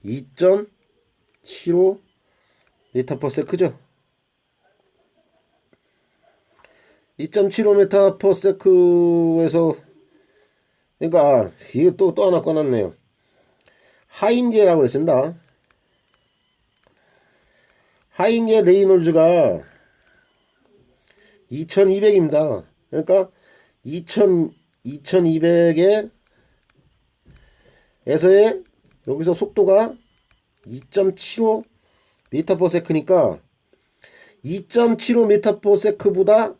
2.75 미터 퍼 세크죠. 2.75 미터 퍼 세크에서 그러니까 이게 또 하나 꺼놨네요. 하인계라고 그랬습니다. 하인계 레이놀즈가 2200입니다. 그러니까 2200에 에서의 여기서 속도가 2.75 미터 퍼 세크니까 2.75 미터 퍼 세크보다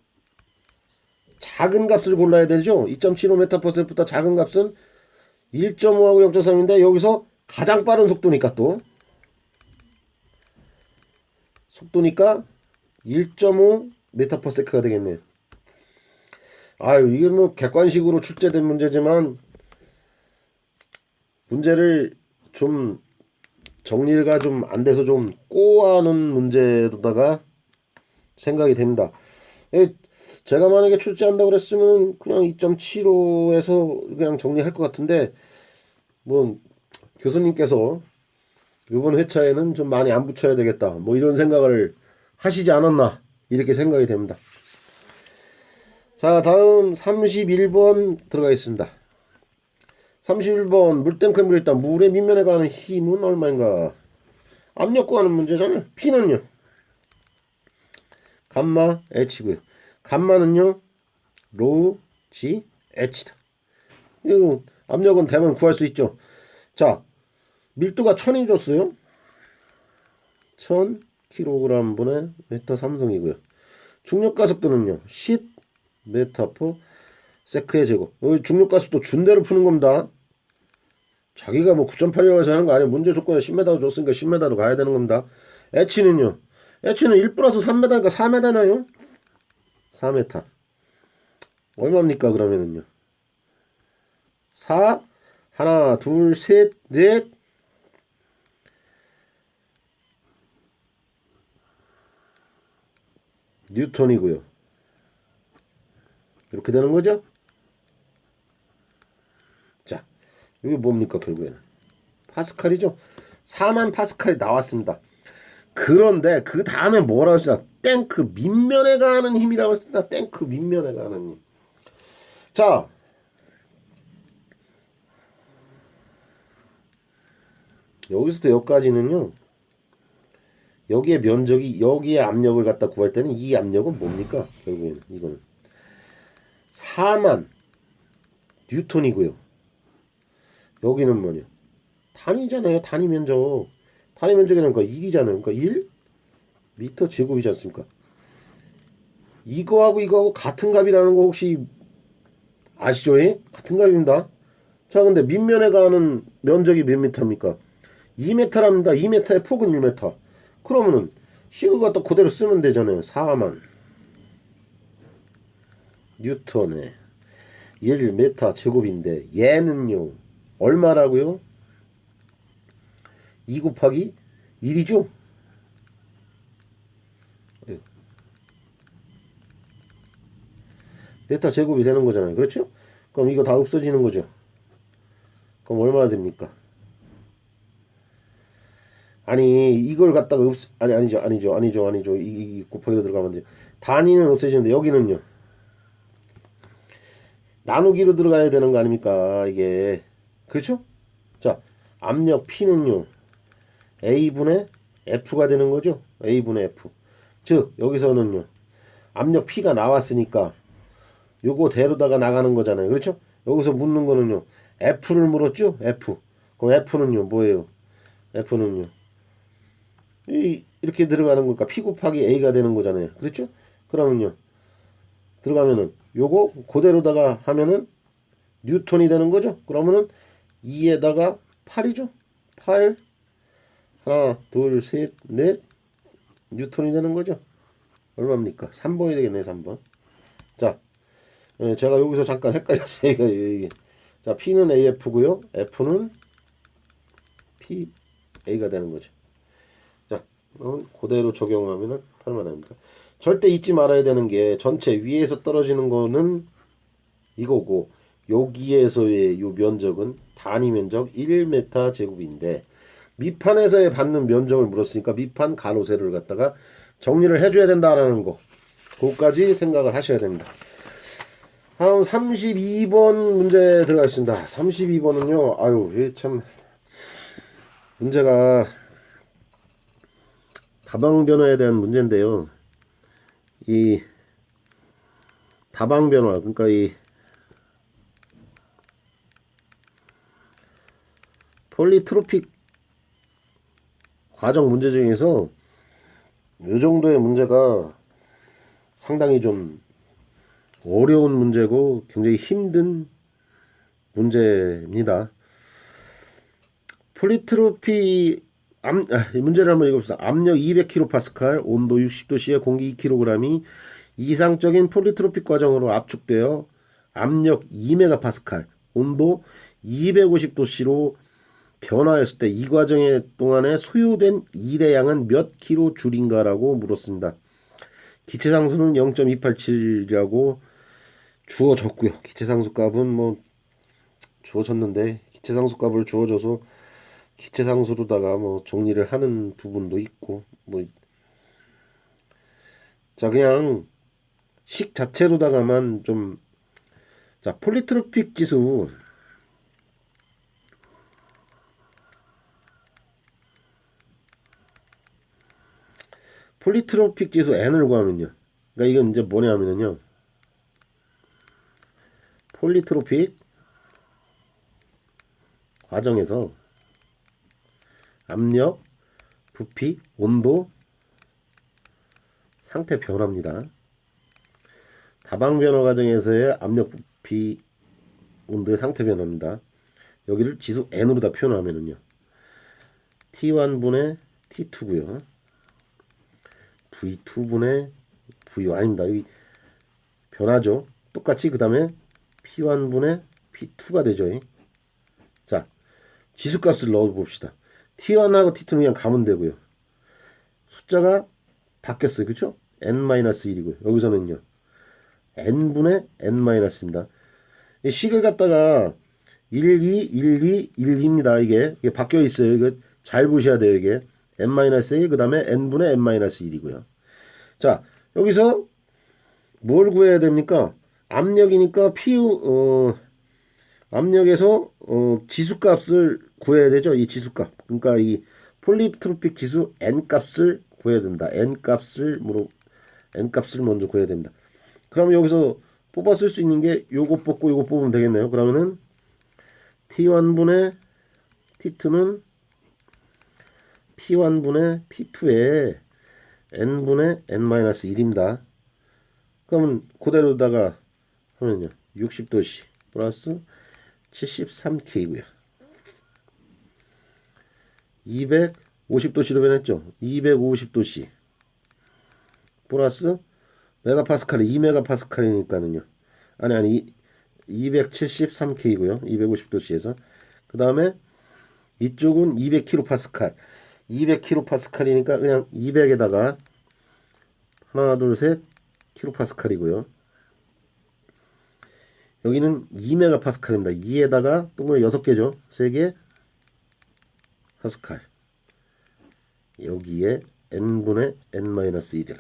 작은 값을 골라야 되죠. 2.75 미터 퍼 세크보다 작은 값은 1.5하고 0.3인데 여기서 가장 빠른 속도니까 또 속도니까 1.5 미터 퍼 세크가 되겠네요. 아유, 이게 뭐 객관식으로 출제된 문제지만 문제를 좀 정리가 좀 안 돼서 좀 꼬아하는 문제로다가 생각이 됩니다. 제가 만약에 출제한다고 그랬으면 그냥 2.75에서 그냥 정리할 것 같은데 뭐 교수님께서 이번 회차에는 좀 많이 안 붙여야 되겠다 뭐 이런 생각을 하시지 않았나 이렇게 생각이 됩니다. 자, 다음 31번 들어가겠습니다. 31번 물탱크에 물려있다 물의 밑면에 가는 힘은 얼마인가? 압력 구하는 문제잖아요. P는요 감마 H고요. 감마는요 로우 G H다. 이거 압력은 대면 구할 수 있죠. 자, 밀도가 1000이 줬어요. 1000kg 분의 메타 삼성이고요. 중력 가속도는요 10 메타 퍼 세크의 제곱. 중력 가속도 준 대로 푸는 겁니다. 자기가 뭐 9.8이라고 해서 하는 거 아니에요. 문제 조건에 10m로 줬으니까 10m로 가야 되는 겁니다. H는요. H는 1 플러스 3m니까 4m나요? 4m. 얼마입니까 그러면은요? 4 하나 둘 셋 넷 뉴턴이고요. 이렇게 되는 거죠? 자, 이게 뭡니까 결국에는? 파스칼이죠? 4만 파스칼이 나왔습니다. 그런데 그 다음에 뭐라고 했냐? 탱크 밑면에 가는 힘이라고 했습니다. 탱크 밑면에 가는 힘. 자, 여기서부터 여기까지는요. 여기에 면적이 여기에 압력을 갖다 구할 때는 이 압력은 뭡니까? 결국에는 이거는 4만 뉴턴이고요. 여기는 뭐냐? 단위잖아요. 단위 면적. 단위 면적이라는 거 1이잖아요. 그러니까 1 미터 제곱이지 않습니까? 이거하고 같은 값이라는 거 혹시 아시죠? 예? 같은 값입니다. 자, 근데 밑면에 가는 면적이 몇 미터입니까? 2m랍니다. 2m의 폭은 1m. 그러면은 식을 갖다 그대로 쓰면 되잖아요. 4만 뉴턴에 1m 제곱인데 얘는요 얼마라고요? 2 곱하기 1이죠? 베타 제곱이 되는 거잖아요. 그렇죠? 그럼 이거 다 없어지는 거죠. 그럼 얼마나 됩니까? 아니 이걸 갖다가 아니죠. 이 곱하기로 들어가면 돼요. 단위는 없어지는데 여기는요. 나누기로 들어가야 되는 거 아닙니까? 이게 그렇죠? 자, 압력 P는요. A분의 F가 되는 거죠. A분의 F. 즉 여기서는요. 압력 P가 나왔으니까 요거 대로다가 나가는 거잖아요. 그렇죠? 여기서 묻는 거는요. F를 물었죠? F. 그럼 F는요. 뭐예요? F는요. 이렇게 들어가는 거니까 P 곱하기 A가 되는 거잖아요. 그렇죠? 그러면요. 들어가면은 요거 그대로다가 하면은 뉴턴이 되는 거죠. 그러면은 2에다가 8이죠. 8 하나 둘 셋 넷 뉴턴이 되는 거죠. 얼마입니까? 3번이 되겠네요. 3번. 자, 제가 여기서 잠깐 헷갈렸어요. 이게. 자, P는 AF고요. F는 PA가 되는 거죠. 자, 그대로 적용하면은 할만합니다. 절대 잊지 말아야 되는 게 전체 위에서 떨어지는 거는 이거고 여기에서의 요 면적은 단위 면적 1m 제곱인데 밑판에서의 받는 면적을 물었으니까 밑판 가로 세로를 갖다가 정리를 해줘야 된다라는 거. 그것까지 생각을 하셔야 됩니다. 다음 32번 문제 들어가겠습니다. 32번은요. 아유, 이게 참 문제가 다방 변화에 대한 문제인데요. 이 다방 변화, 그러니까 이 폴리트로픽 과정 문제 중에서 이 정도의 문제가 상당히 좀 어려운 문제고 굉장히 힘든 문제입니다. 폴리트로피 문제를 한번 읽어봅시다. 압력 200kPa, 온도 60도씨의 공기 2kg이 이상적인 폴리트로픽 과정으로 압축되어 압력 2MPa, 온도 250도씨로 변화했을 때 이 과정에 동안에 소요된 일의 양은 몇 킬로 줄인가라고 물었습니다. 기체상수는 0.287이라고 주어졌고요. 기체상수 값은 뭐 주어졌는데 기체상수 값을 주어줘서 기체상수로다가 뭐 정리를 하는 부분도 있고 뭐 자 그냥 식 자체로다가만 좀 자 폴리트로픽 지수 n을 구하면요. 그러니까 이건 이제 뭐냐면요. 폴리트로픽 과정에서 압력, 부피, 온도, 상태 변화입니다. 다방 변화 과정에서의 압력, 부피, 온도의 상태 변화입니다. 여기를 지수 n으로 다 표현하면은요. T1분의 T2고요. V2분의 V1 아닙니다. 여기 변하죠. 똑같이 그 다음에 P1분의 P2가 되죠. 자, 지수값을 넣어봅시다. T1하고 T2는 그냥 가면 되고요. 숫자가 바뀌었어요. 그렇죠? n-1이고요. 여기서는요. n분의 n-입니다. 이 식을 갖다가 1, 2, 1, 2, 1, 2입니다. 이게 바뀌어 있어요. 이거 잘 보셔야 돼요. 이게 n-1 그 다음에 n분의 n-1이고요. 자, 여기서 뭘 구해야 됩니까? 압력이니까 압력에서 지수값을 구해야 되죠. 이 지수값. 그러니까 이 폴리트로픽 지수 n 값을 구해야 됩니다. n 값을 먼저 구해야 됩니다. 그러면 여기서 뽑아 쓸 수 있는 게 요거 뽑고 요거 뽑으면 되겠네요. 그러면은 T1분의 T2는 P1분의 P2에 n분의 n-1입니다. 그러면 그대로다가 하면요. 60도씨 플러스 73K고요. 250도씨로 변했죠. 250도씨 플러스 메가파스칼이 2메가파스칼이니까는요. 아니 273K고요. 250도씨에서 그 다음에 이쪽은 200kPa 200kPa이니까 그냥 200에다가 하나 둘 셋 kPa이고요. 여기는 2메가파스칼입니다. 2에다가 동그라미 6개죠. 3개 파스칼. 여기에 n분의 n-1이라.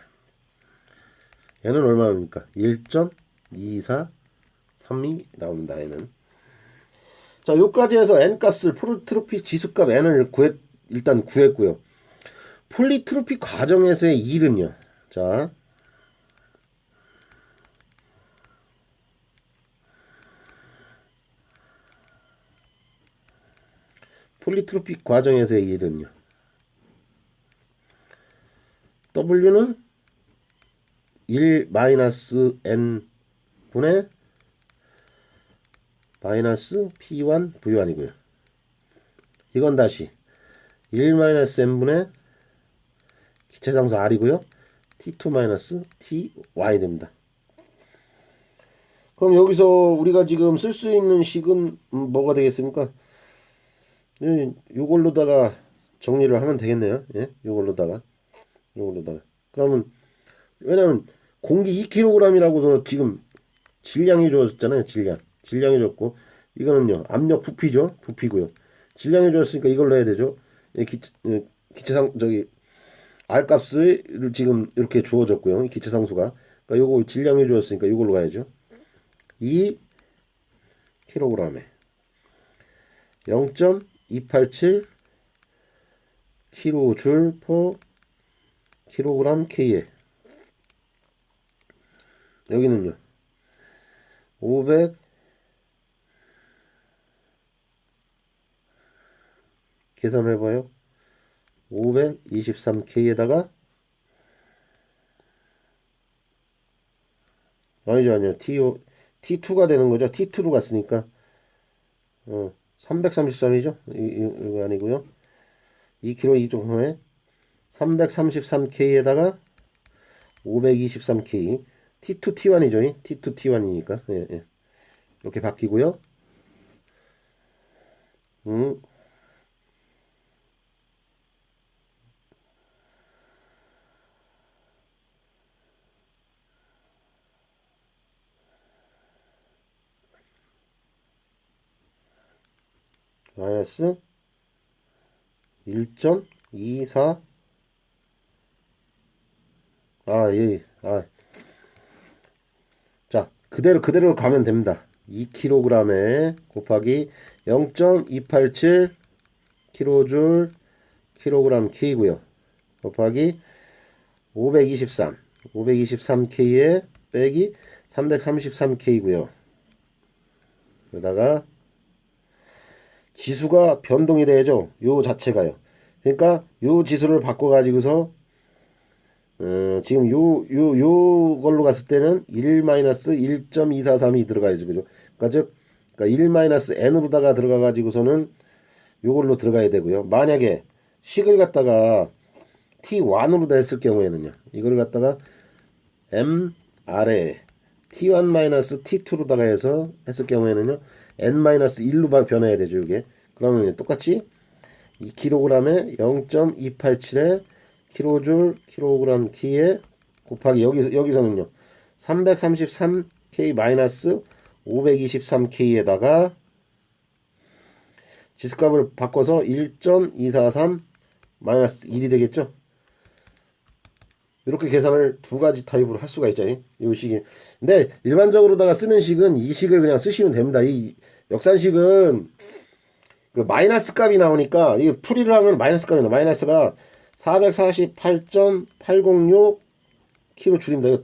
얘는 얼마입니까? 1.243이 나옵니다. 얘는. 자, 요까지 해서 n값을 폴리트로픽 지수값 n을 일단 구했고요. 폴리트로픽 과정에서의 일은요. 자, 폴리트로픽 과정에서의 일은요. W는 1-n 분의 마이너스 P1 V1이고요. 이건 다시 1-n분의 기체상수 R이고요. T2-ty 됩니다. 그럼 여기서 우리가 지금 쓸 수 있는 식은 뭐가 되겠습니까? 요걸로다가 정리를 하면 되겠네요. 예? 요걸로다가. 그러면 왜냐면 공기 2kg이라고서 지금 질량이 주어졌잖아요. 질량이 줬고 이거는요. 압력 부피죠. 부피고요. 질량이 주었으니까 이걸로 해야 되죠. 기체상 저기 R 값을 지금 이렇게 주어졌고요. 기체상수가. 그러니까 요거 질량이 주었으니까 이걸로 가야죠. 2kg에 0.287 kJ per kg K에 여기는요 500 계산을 해봐요. 523K에다가 아니죠 T2가 되는 거죠. T2로 갔으니까 333이죠. 이거 아니고요. 2kg 이쪽에 333K에다가 523K T2 T1이죠. T2 T1이니까 예, 예. 이렇게 바뀌고요. 마이너스 1.24 예. 자, 그대로 가면 됩니다. 2kg에 곱하기 0.287 kJ kg K고요. 곱하기 523K에 빼기 333K고요. 그러다가 지수가 변동이 되죠. 요 자체가요. 그러니까 요 지수를 바꿔 가지고서 지금 요 걸로 갔을 때는 1-1.243이 들어가야죠. 그죠? 그러니까 1-n으로다가 들어가 가지고서는 요걸로 들어가야 되고요. 만약에 식을 갖다가 t1으로 했을 경우에는요. 이걸 갖다가 mr에 t1-t2로다가 해서 했을 경우에는요. n-1로 변해야 되죠. 이게. 그러면 똑같이 2kg에 0.287에 kJ kg K에 곱하기 여기서는요. 333K 마이너스 523K에다가 지수값을 바꿔서 1.243 마이너스 1이 되겠죠. 이렇게 계산을 두 가지 타입으로 할 수가 있죠. 이 식이. 근데 일반적으로다가 쓰는 식은 이 식을 그냥 쓰시면 됩니다. 이 역산식은 그 마이너스 값이 나오니까 이게 풀이를 하면 마이너스 값이 나. 마이너스가 448.806 kg 줄입니다. 이거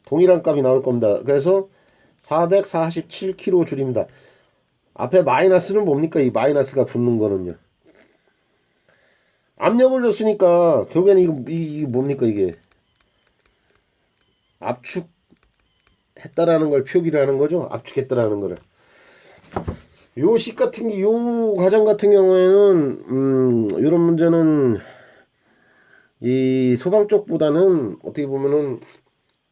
동일한 값이 나올 겁니다. 그래서 447 kg 줄입니다. 앞에 마이너스는 뭡니까? 이 마이너스가 붙는 거는요. 압력을 줬으니까 결국에는 이게 뭡니까 이게? 압축했다라는 걸 표기를 하는 거죠. 압축했다라는 거를. 요 식 같은 게, 요 과정 같은 경우에는 이런 문제는 이 소방 쪽보다는 어떻게 보면은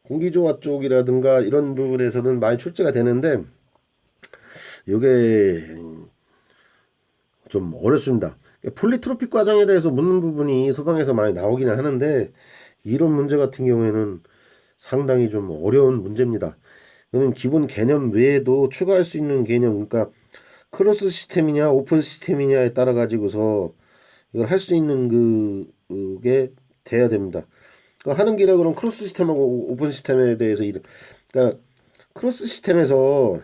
공기조화 쪽이라든가 이런 부분에서는 많이 출제가 되는데 이게 좀 어렵습니다. 폴리트로픽 과정에 대해서 묻는 부분이 소방에서 많이 나오기는 하는데 이런 문제 같은 경우에는 상당히 좀 어려운 문제입니다. 이거는 기본 개념 외에도 추가할 수 있는 개념, 그러니까 크로스 시스템이냐 오픈 시스템이냐에 따라 가지고서 이걸 할 수 있는 그게 돼야 됩니다. 그러니까 하는 길에 그럼 크로스 시스템하고 오픈 시스템에 대해서 그러니까 크로스 시스템에서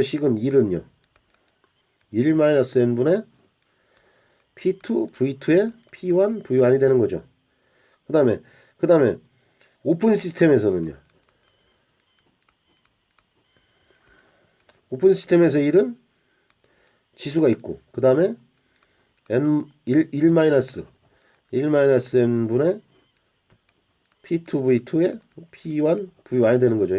식은 1은요. 1-n분의 P2 V2의 P1 V1이 되는 거죠. 그 다음에 오픈 시스템에서는요. 오픈 시스템에서 1은 지수가 있고 그 다음에 n1-n분의 P2V2의 P1 V1이 되는 거죠.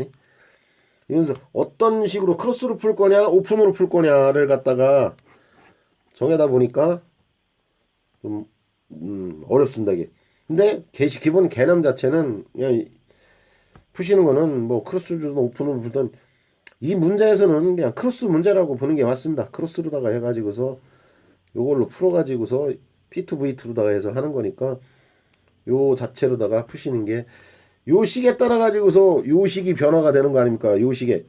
이러면서 어떤 식으로 크로스로 풀 거냐 오픈으로 풀 거냐를 갖다가 정하다 보니까 좀 어렵습니다 이게. 근데 기본 개념 자체는 그냥 푸시는 거는 뭐 크로스로 오픈으로 풀던 이 문제에서는 그냥 크로스 문제라고 보는 게 맞습니다. 크로스로다가 해가지고서 요걸로 풀어가지고서 P2V2로다가 해서 하는 거니까 요 자체로다가 푸시는 게 요 식에 따라 가지고서 요 식이 변화가 되는 거 아닙니까? 요 식에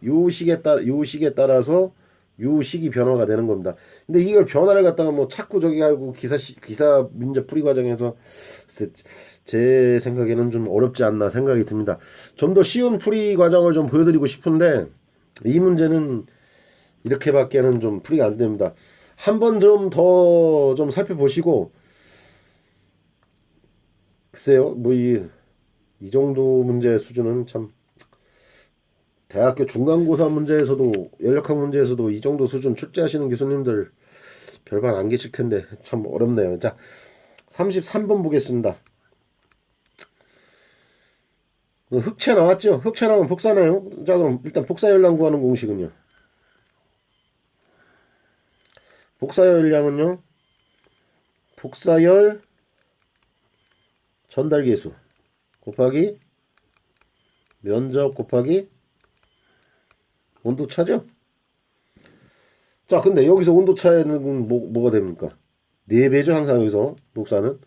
따라서 요 식이 변화가 되는 겁니다. 근데 이걸 변화를 갖다가 뭐 자꾸 저기 하고 기사 문제 풀이 과정에서 제 생각에는 좀 어렵지 않나 생각이 듭니다. 좀 더 쉬운 풀이 과정을 좀 보여드리고 싶은데 이 문제는 이렇게밖에는 좀 풀이가 안 됩니다. 한 번 좀 더 좀 살펴보시고 글쎄요 뭐 이 정도 문제 수준은 참 대학교 중간고사 문제에서도 연력학 문제에서도 이 정도 수준 출제하시는 교수님들 별반 안 계실 텐데 참 어렵네요. 자, 33번 보겠습니다. 흑채 나왔죠? 흑채 나오면 복사나요? 자, 그럼 일단 복사열량 구하는 공식은요. 복사열량은요. 복사열 전달계수 곱하기 면적 곱하기 온도차죠? 자, 근데 여기서 온도차에는 뭐가 됩니까? 4배죠, 항상 여기서 복사는.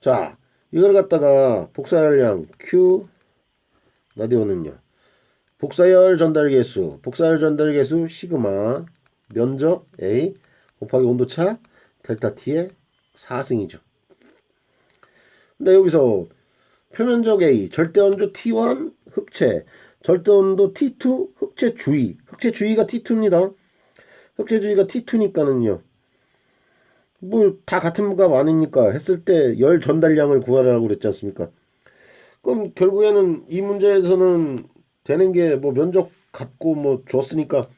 자, 이걸 갖다가 복사열량 Q 라디오는요. 복사열 전달 계수 시그마 면적 A 곱하기 온도차 델타 T의 4승이죠. 근데 여기서 표면적 A, 절대온도 T1 흑채, 절대온도 T2 흑채 주위가 T2입니다. 흑채 주위가 T2니까는요. 뭐 다 같은 값 아닙니까? 했을 때 열 전달량을 구하라고 그랬지 않습니까? 그럼 결국에는 이 문제에서는 되는 게 뭐 면적 같고 뭐 줬으니까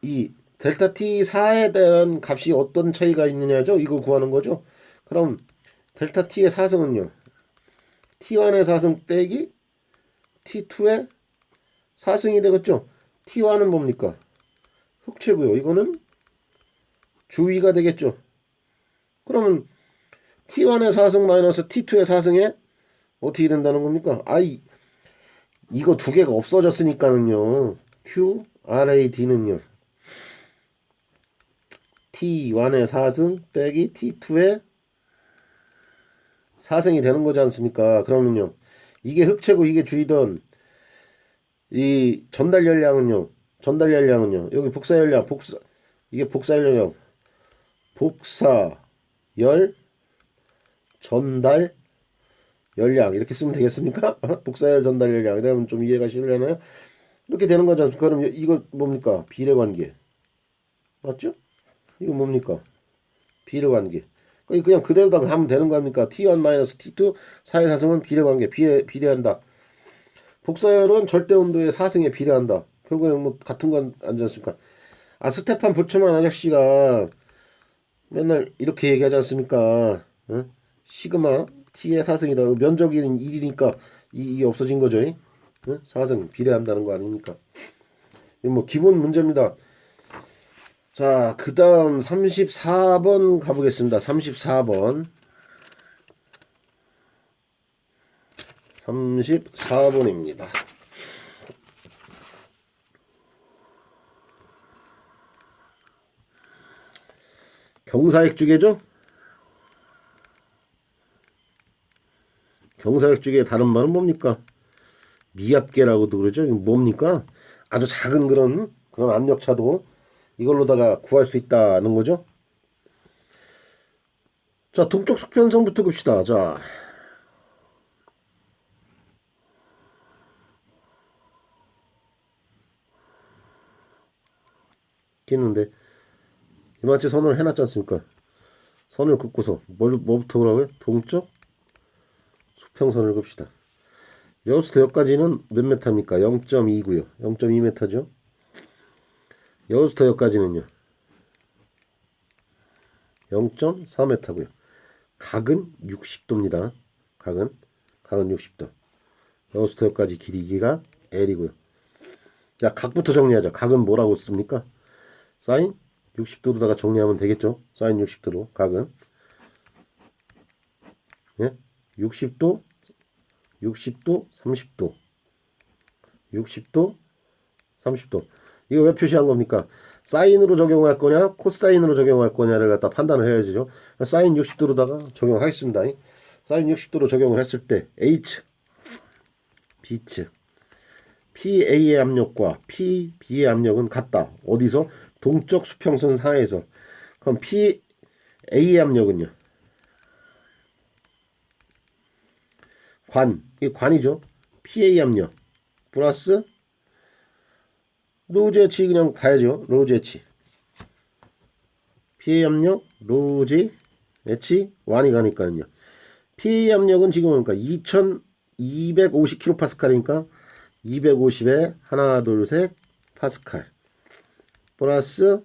이 델타 T4에 대한 값이 어떤 차이가 있느냐죠? 이거 구하는 거죠. 그럼 델타 T의 4승은요. T1의 4승 빼기 T2의 4승이 되겠죠. T1은 뭡니까? 흑채고요. 이거는 주위가 되겠죠. 그러면 T1의 4승 마이너스 T2의 4승에 어떻게 된다는 겁니까? 이거 두 개가 없어졌으니까는요. Q, RAD는요. T1의 4승 빼기 T2의 4승이 되는 거지 않습니까? 그러면요. 이게 흑채고 이게 주이던 이 전달 열량은요. 여기 복사 열량, 이게 복사 열량. 복사열 전달 열량 이렇게 쓰면 되겠습니까? 복사열 전달 열량 이러면 좀 이해가 쉬우려나요? 이렇게 되는 거죠. 그럼 이거 뭡니까? 비례관계 맞죠? 이거 뭡니까? 비례관계 그냥 그대로다가 하면 되는 겁니까? T1-T2 사의 사승은 비례관계 비례한다. 복사열은 절대온도의 사승에 비례한다. 결국엔 뭐 같은 건 아니지 않습니까? 스테판 볼츠만 아저씨가 맨날 이렇게 얘기하지 않습니까? 응? 시그마 T의 4승이다. 면적이 1이니까 이게 없어진 거죠. 응? 4승 비례한다는 거 아닙니까? 이거 뭐 기본 문제입니다. 자, 그 다음 34번 가보겠습니다. 34번입니다. 경사액주계죠? 경사액주계의 다른 말은 뭡니까? 미압계라고도 그러죠. 이거 뭡니까? 아주 작은 그런 압력차도 이걸로다가 구할 수 있다는 거죠. 자, 동적 수평성부터 봅시다. 자, 있는데 이마치 선을 해놨지 않습니까? 선을 긋고서 뭐부터 그러고요? 동적 수평선을 긋시다. 여기서부터 여기까지는 몇 메타입니까? 0.2고요. 0.2m죠. 여기서부터 여기까지는요. 0.4m고요. 각은 60도입니다. 각은 60도. 여기서부터 여기까지 길이가 L이고요. 자, 각부터 정리하자. 각은 뭐라고 씁니까? 사인 60도로다가 정리하면 되겠죠. 사인 60도로 각은 60도 30도 60도 30도 이거 왜 표시한 겁니까? 사인으로 적용할 거냐 코사인으로 적용할 거냐를 갖다 판단을 해야죠. 사인 60도로다가 적용하겠습니다. 사인 60도로 적용을 했을 때 H측 B측 PA의 압력과 PB의 압력은 같다. 어디서? 동적 수평선 상에서. 그럼 PA의 압력은요? 이 관이죠. PA 압력 플러스 로즈 H 그냥 가야죠. 로즈 H. PA 압력 로즈 H 1이 가니까요. PA 압력은 지금 그러니까 2250kPa니까 250에 하나 둘 셋 파스칼 플러스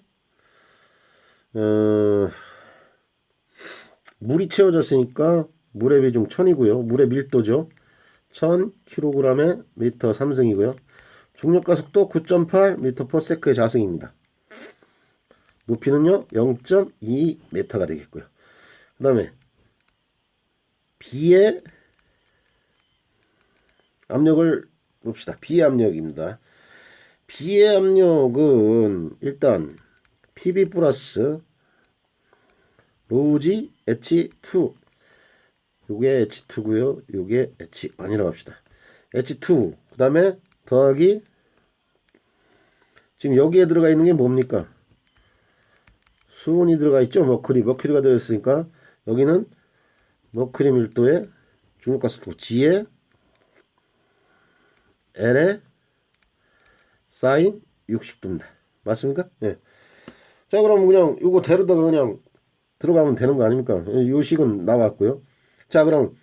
물이 채워졌으니까 물의 비중 1000이고요. 물의 밀도죠. 1000kg에 미터 3승이고요. 중력과 속도 9.8m/s의 자승입니다. 높이는요 0.2m가 되겠고요. 그 다음에 B의 압력을 봅시다. B의 압력입니다. B의 압력은 일단 PB 플러스 로지 H2 요게 H2고요. 요게 H1이라고 합시다. H2 그 다음에 더하기 지금 여기에 들어가 있는 게 뭡니까? 수온이 들어가 있죠. 머큐리가 들어있으니까 여기는 머큐리 밀도의 중력과 속도 G에 L에 사인 60도입니다. 맞습니까? 네. 자 그럼 그냥 요거 데려다가 그냥 들어가면 되는 거 아닙니까? 요 식은 나왔고요. 자 그럼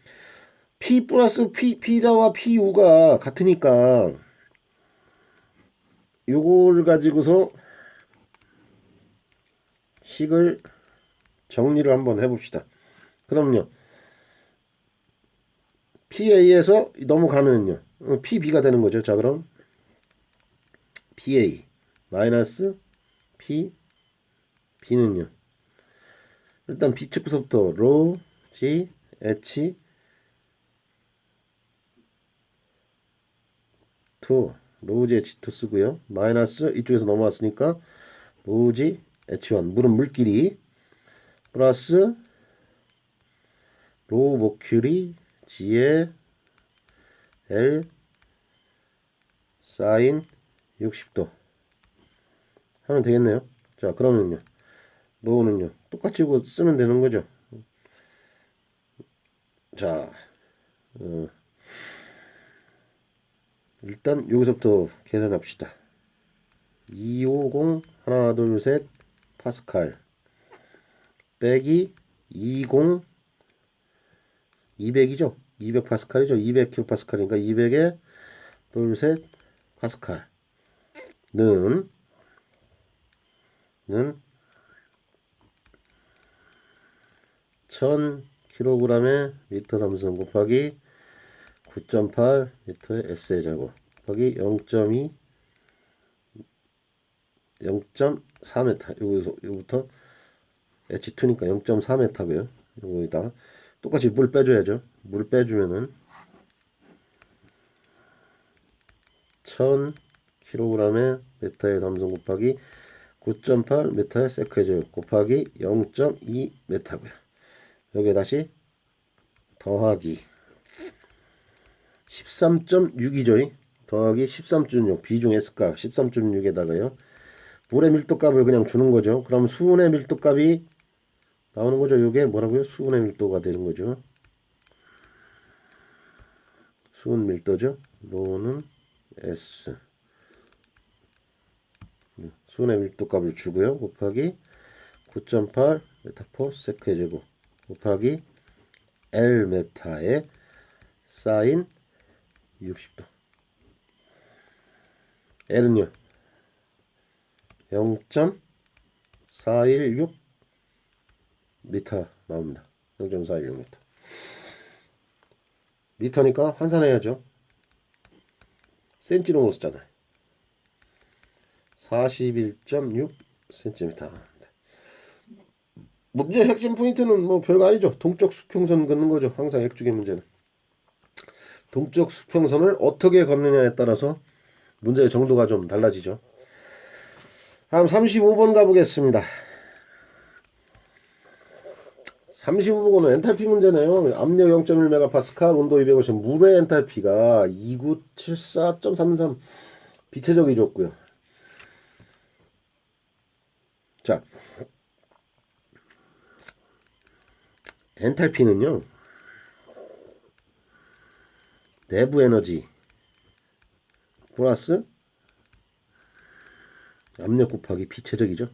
P 플러스 P자와 PU가 같으니까 요거를 가지고서 식을 정리를 한번 해봅시다. 그럼요. PA에서 넘어가면은요. PB가 되는 거죠. 자 그럼 PA 마이너스 B는요. 일단 B축부서부터 로 G H 2 로지 H2 쓰고요. 마이너스 이쪽에서 넘어왔으니까 로지 H1 물은 물끼리 플러스 로 머큐리 G에 L 사인 60도 하면 되겠네요. 자 그러면요. 로는요. 똑같이 이거 쓰면 되는 거죠. 자 일단 여기서부터 계산합시다. 250 하나 둘 셋 파스칼 빼기 20 200이죠. 200 파스칼이죠. 200 킬로파스칼이니까 200에 둘 셋 파스칼 는 1000kg에 미터 삼성 곱하기 9.8m의 S의 제곱 곱하기 0.2 0.4m 여기부터 H2니까 0.4m고요. 여기다가 똑같이 물 빼줘야죠. 물 빼주면은 1000kg에 메타의 삼성 곱하기 9.8m의 세크의 제곱 곱하기 0.2m고요. 여기에 다시 더하기 13.6이죠. 더하기 13.6 비중 S값 13.6에다가요. 물의 밀도값을 그냥 주는 거죠. 그럼 수온의 밀도값이 나오는 거죠. 이게 뭐라고요? 수온의 밀도가 되는 거죠. 수온 밀도죠. 로는 S 수온의 밀도값을 주고요. 곱하기 9.8 메타포 세크의 제곱 곱하기 L 메타의 사인 60도 L은요 0.416 미터 나옵니다. 0.416 미터 미터니까 환산해야죠. 센티로 쓰잖아요. 41.6 cm. 문제 핵심 포인트는 뭐 별거 아니죠. 동적 수평선 긋는 거죠. 항상 핵주기 문제는. 동적 수평선을 어떻게 걷느냐에 따라서 문제의 정도가 좀 달라지죠. 다음 35번 가보겠습니다. 35번은 엔탈피 문제네요. 압력 0.1메가파스칼, 온도 250, 물의 엔탈피가 2974.33 비체적이 줬고요. 자, 엔탈피는요, 내부 에너지 플러스 압력 곱하기 비체적이죠.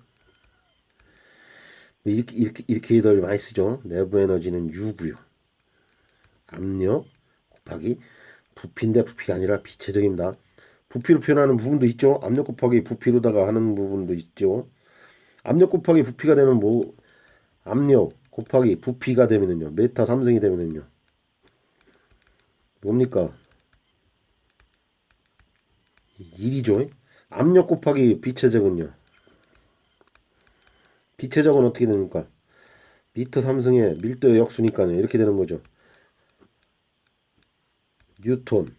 이렇게 더 많이 쓰죠. 내부 에너지는 U고요. 압력 곱하기 부피인데 부피가 아니라 비체적입니다. 부피로 표현하는 부분도 있죠. 압력 곱하기 부피로다가 하는 부분도 있죠. 압력 곱하기 부피가 되면 뭐 압력 곱하기 부피가 되면은요. 메타 3승이 되면은요. 뭡니까? 1이죠. 압력 곱하기 비체적은요. 비체적은 어떻게 됩니까? 미터 3승의 밀도의 역수니까요. 이렇게 되는 거죠. 뉴턴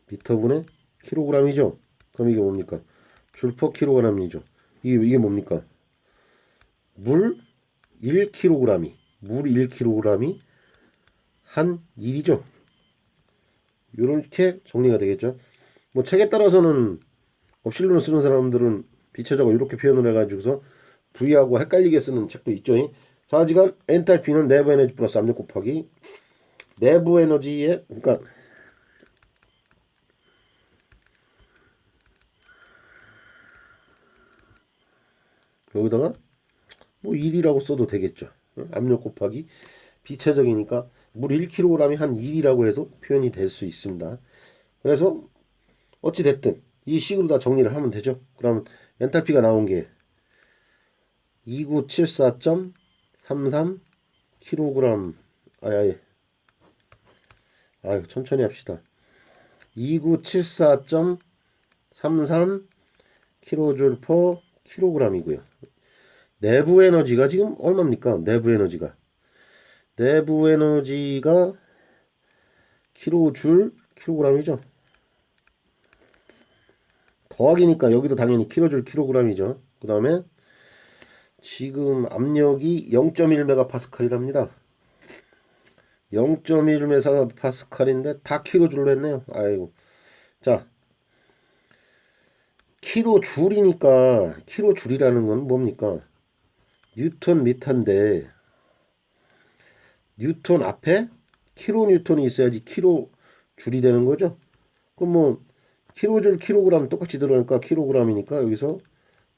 미터분의 킬로그램이죠. 그럼 이게 뭡니까? 줄 퍼 킬로그램이죠. 이게 뭡니까? 물 1kg이 물 1kg이 한 1이죠. 이렇게 정리가 되겠죠. 뭐 책에 따라서는 업실론을 쓰는 사람들은 비체적으로 이렇게 표현을 해가지고서 V하고 헷갈리게 쓰는 책도 있죠. 자, 하지만 엔탈피는 내부 에너지 플러스 압력 곱하기 내부 에너지에 그러니까 여기다가 뭐 1이라고 써도 되겠죠. 압력 곱하기 비체적이니까 물 1kg이 한 1이라고 해서 표현이 될 수 있습니다. 그래서 어찌 됐든 이 식으로 다 정리를 하면 되죠. 그러면 엔탈피가 나온 게 2974.33 kg. 아유 천천히 합시다. 2974.33 kJ per kg이고요. 내부 에너지가 지금 얼마입니까? 내부 에너지가 킬로줄 킬로그램이죠. 더하기니까 여기도 당연히 킬로줄 킬로그램이죠. 그 다음에 지금 압력이 0.1메가파스칼이랍니다. 0.1메가파스칼인데 다 킬로줄로 했네요. 아이고. 자, 킬로줄이니까 킬로줄이라는 건 뭡니까? 뉴턴 미터인데 뉴턴 앞에 킬로 뉴턴이 있어야지 킬로 줄이 되는 거죠. 그럼 뭐 킬로줄 킬로그램 똑같이 들어가니까 킬로그램이니까 여기서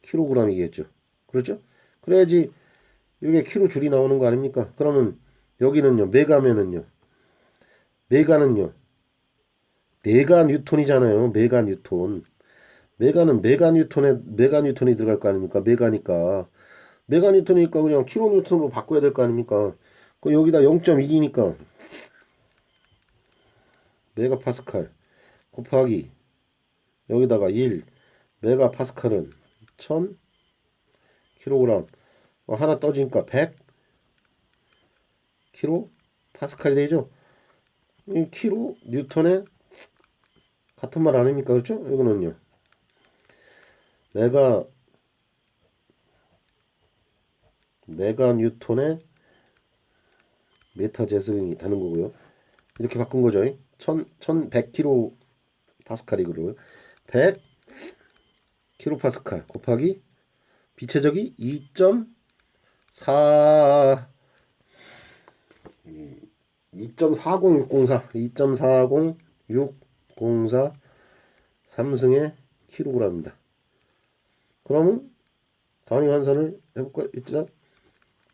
킬로그램이겠죠. 그렇죠? 그래야지 이게 킬로 줄이 나오는 거 아닙니까? 그러면 여기는요. 메가는요. 메가 뉴턴이잖아요. 메가 뉴턴. 메가는 메가 뉴턴이 들어갈 거 아닙니까? 메가 뉴턴이니까 그냥 킬로 뉴턴으로 바꿔야 될 거 아닙니까? 그 여기다 0.1이니까 메가파스칼 곱하기 여기다가 1 메가파스칼은 1000 킬로그램 하나 떠지니까 100 킬로 파스칼이 되죠. 이 킬로 뉴턴에 같은 말 아닙니까? 그렇죠? 이거는요. 메가 뉴턴에 메타 제승이 되는 거고요. 이렇게 바꾼 거죠. 1100kg 파스칼이고요. 100 킬로 파스칼 곱하기 비체적이 2.4 2.40604 2.40604 삼승의 킬로그램입니다. 그러면 단위 환산을 해볼까요? 일단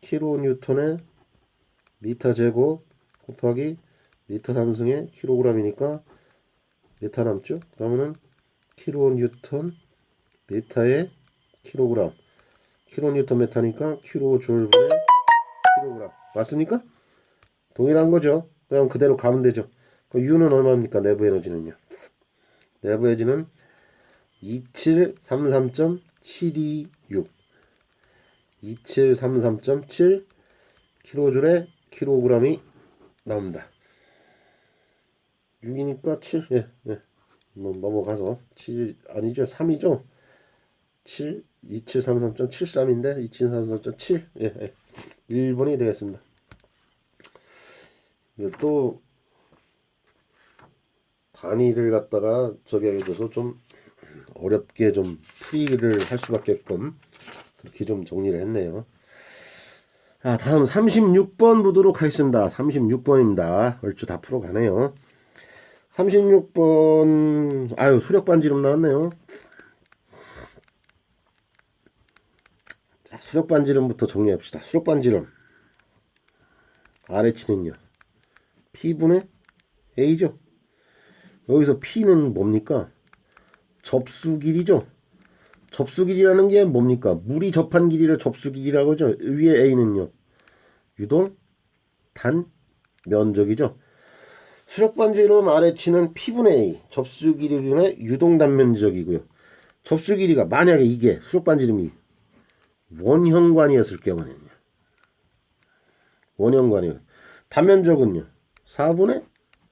킬로 뉴턴의 미터 제곱 곱하기 미터 삼승의 킬로그램이니까 메타 남죠? 그러면은 킬로 뉴턴 메타의 킬로그램 킬로 뉴턴 메타니까 킬로줄 분의 킬로그램 맞습니까? 동일한 거죠. 그냥 그대로 가면 되죠. 그럼 U는 얼마입니까? 내부 에너지는요. 내부 에너지는 2733.726 2733.7 킬로줄에 킬로그램이 나옵니다. 6이니까 7 뭐 넘어가서 7 아니죠 3이죠 7 2733.73인데 2733.7 1번이 되겠습니다. 이제 또 단위를 갖다가 저기 해줘서 좀 어렵게 좀 풀이를 할 수밖에끔 그렇게 좀 정리를 했네요. 자, 다음 36번 보도록 하겠습니다. 36번입니다. 얼추 다 풀어가네요. 36번 아유 수력 반지름 나왔네요. 자, 수력 반지름부터 정리합시다. 수력 반지름 아래치는요 P분의 A죠. 여기서 P는 뭡니까? 접수 길이죠. 접수 길이라는 게 뭡니까? 물이 접한 길이를 접수 길이라고 하죠. 위에 A는요 유동 단 면적이죠. 수력 반지름 아래치는 P분의 A 접수 길이분의 유동 단 면적이고요. 접수 길이가 만약에 이게 수력 반지름이 원형관이었을 경우는요. 원형관이요. 단면적은요. 4분의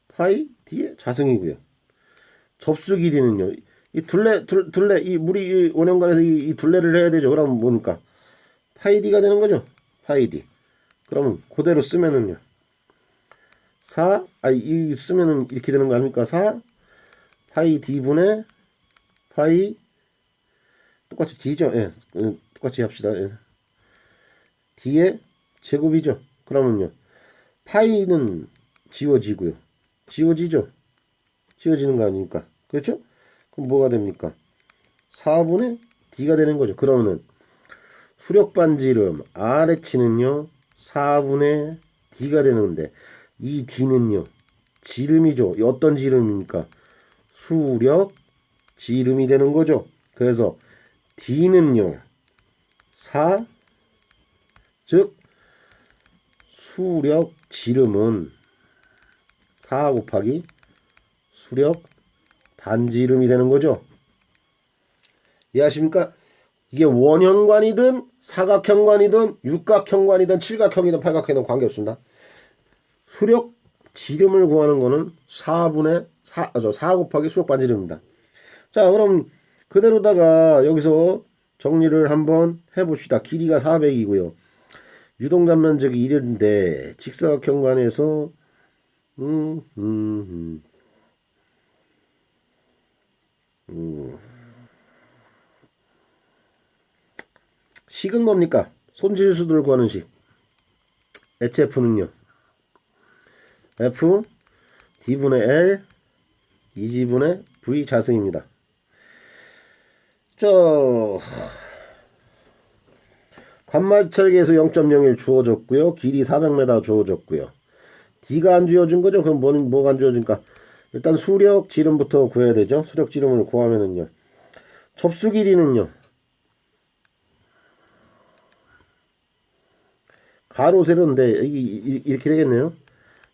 파이 D의 자승이고요. 접수 길이는요. 이 둘레 이 물이 이 원형관에서 이 둘레를 해야 되죠. 그러면 뭡니까? 파이 D가 되는 거죠. 파이 D. 그러면 그대로 쓰면은요. 4, 이 쓰면은 이렇게 되는 거 아닙니까? 4 파이 D분의 파이 똑같이 D죠. 예. 똑같이 합시다. 예. D의 제곱이죠. 그러면요. 파이는 지워지고요. 지워지죠. 지워지는 거 아닙니까? 그렇죠? 그럼 뭐가 됩니까? 4분의 D가 되는 거죠. 그러면은 수력 반지름 아래치는요. 4분의 D가 되는데 이 D는요. 지름이죠. 어떤 지름입니까? 수력 지름이 되는 거죠. 그래서 D는요. 4 즉 수력 지름은 4 곱하기 수력 반지름이 되는 거죠. 이해하십니까? 이게 원형관이든 사각형관이든 육각형관이든 칠각형이든 팔각형이든 관계없습니다. 수력 지름을 구하는 거는 4분의 4 곱하기 수력 반지름입니다. 자, 그럼 그대로다가 여기서 정리를 한번 해봅시다. 길이가 400이고요. 유동단 면적이 1인데 직사각형관에서 식은 뭡니까? 손질수들 구하는 식. HF는요. F D분의 L 2G분의 V 자승입니다. 관마찰계에서 0.01 주어졌고요. 길이 400m 주어졌고요. D가 안 주어진 거죠? 그럼 뭐가 안 주어진가? 일단 수력 지름부터 구해야 되죠. 수력 지름을 구하면은요. 접수 길이는요. 가로 세로인데 이렇게 되겠네요.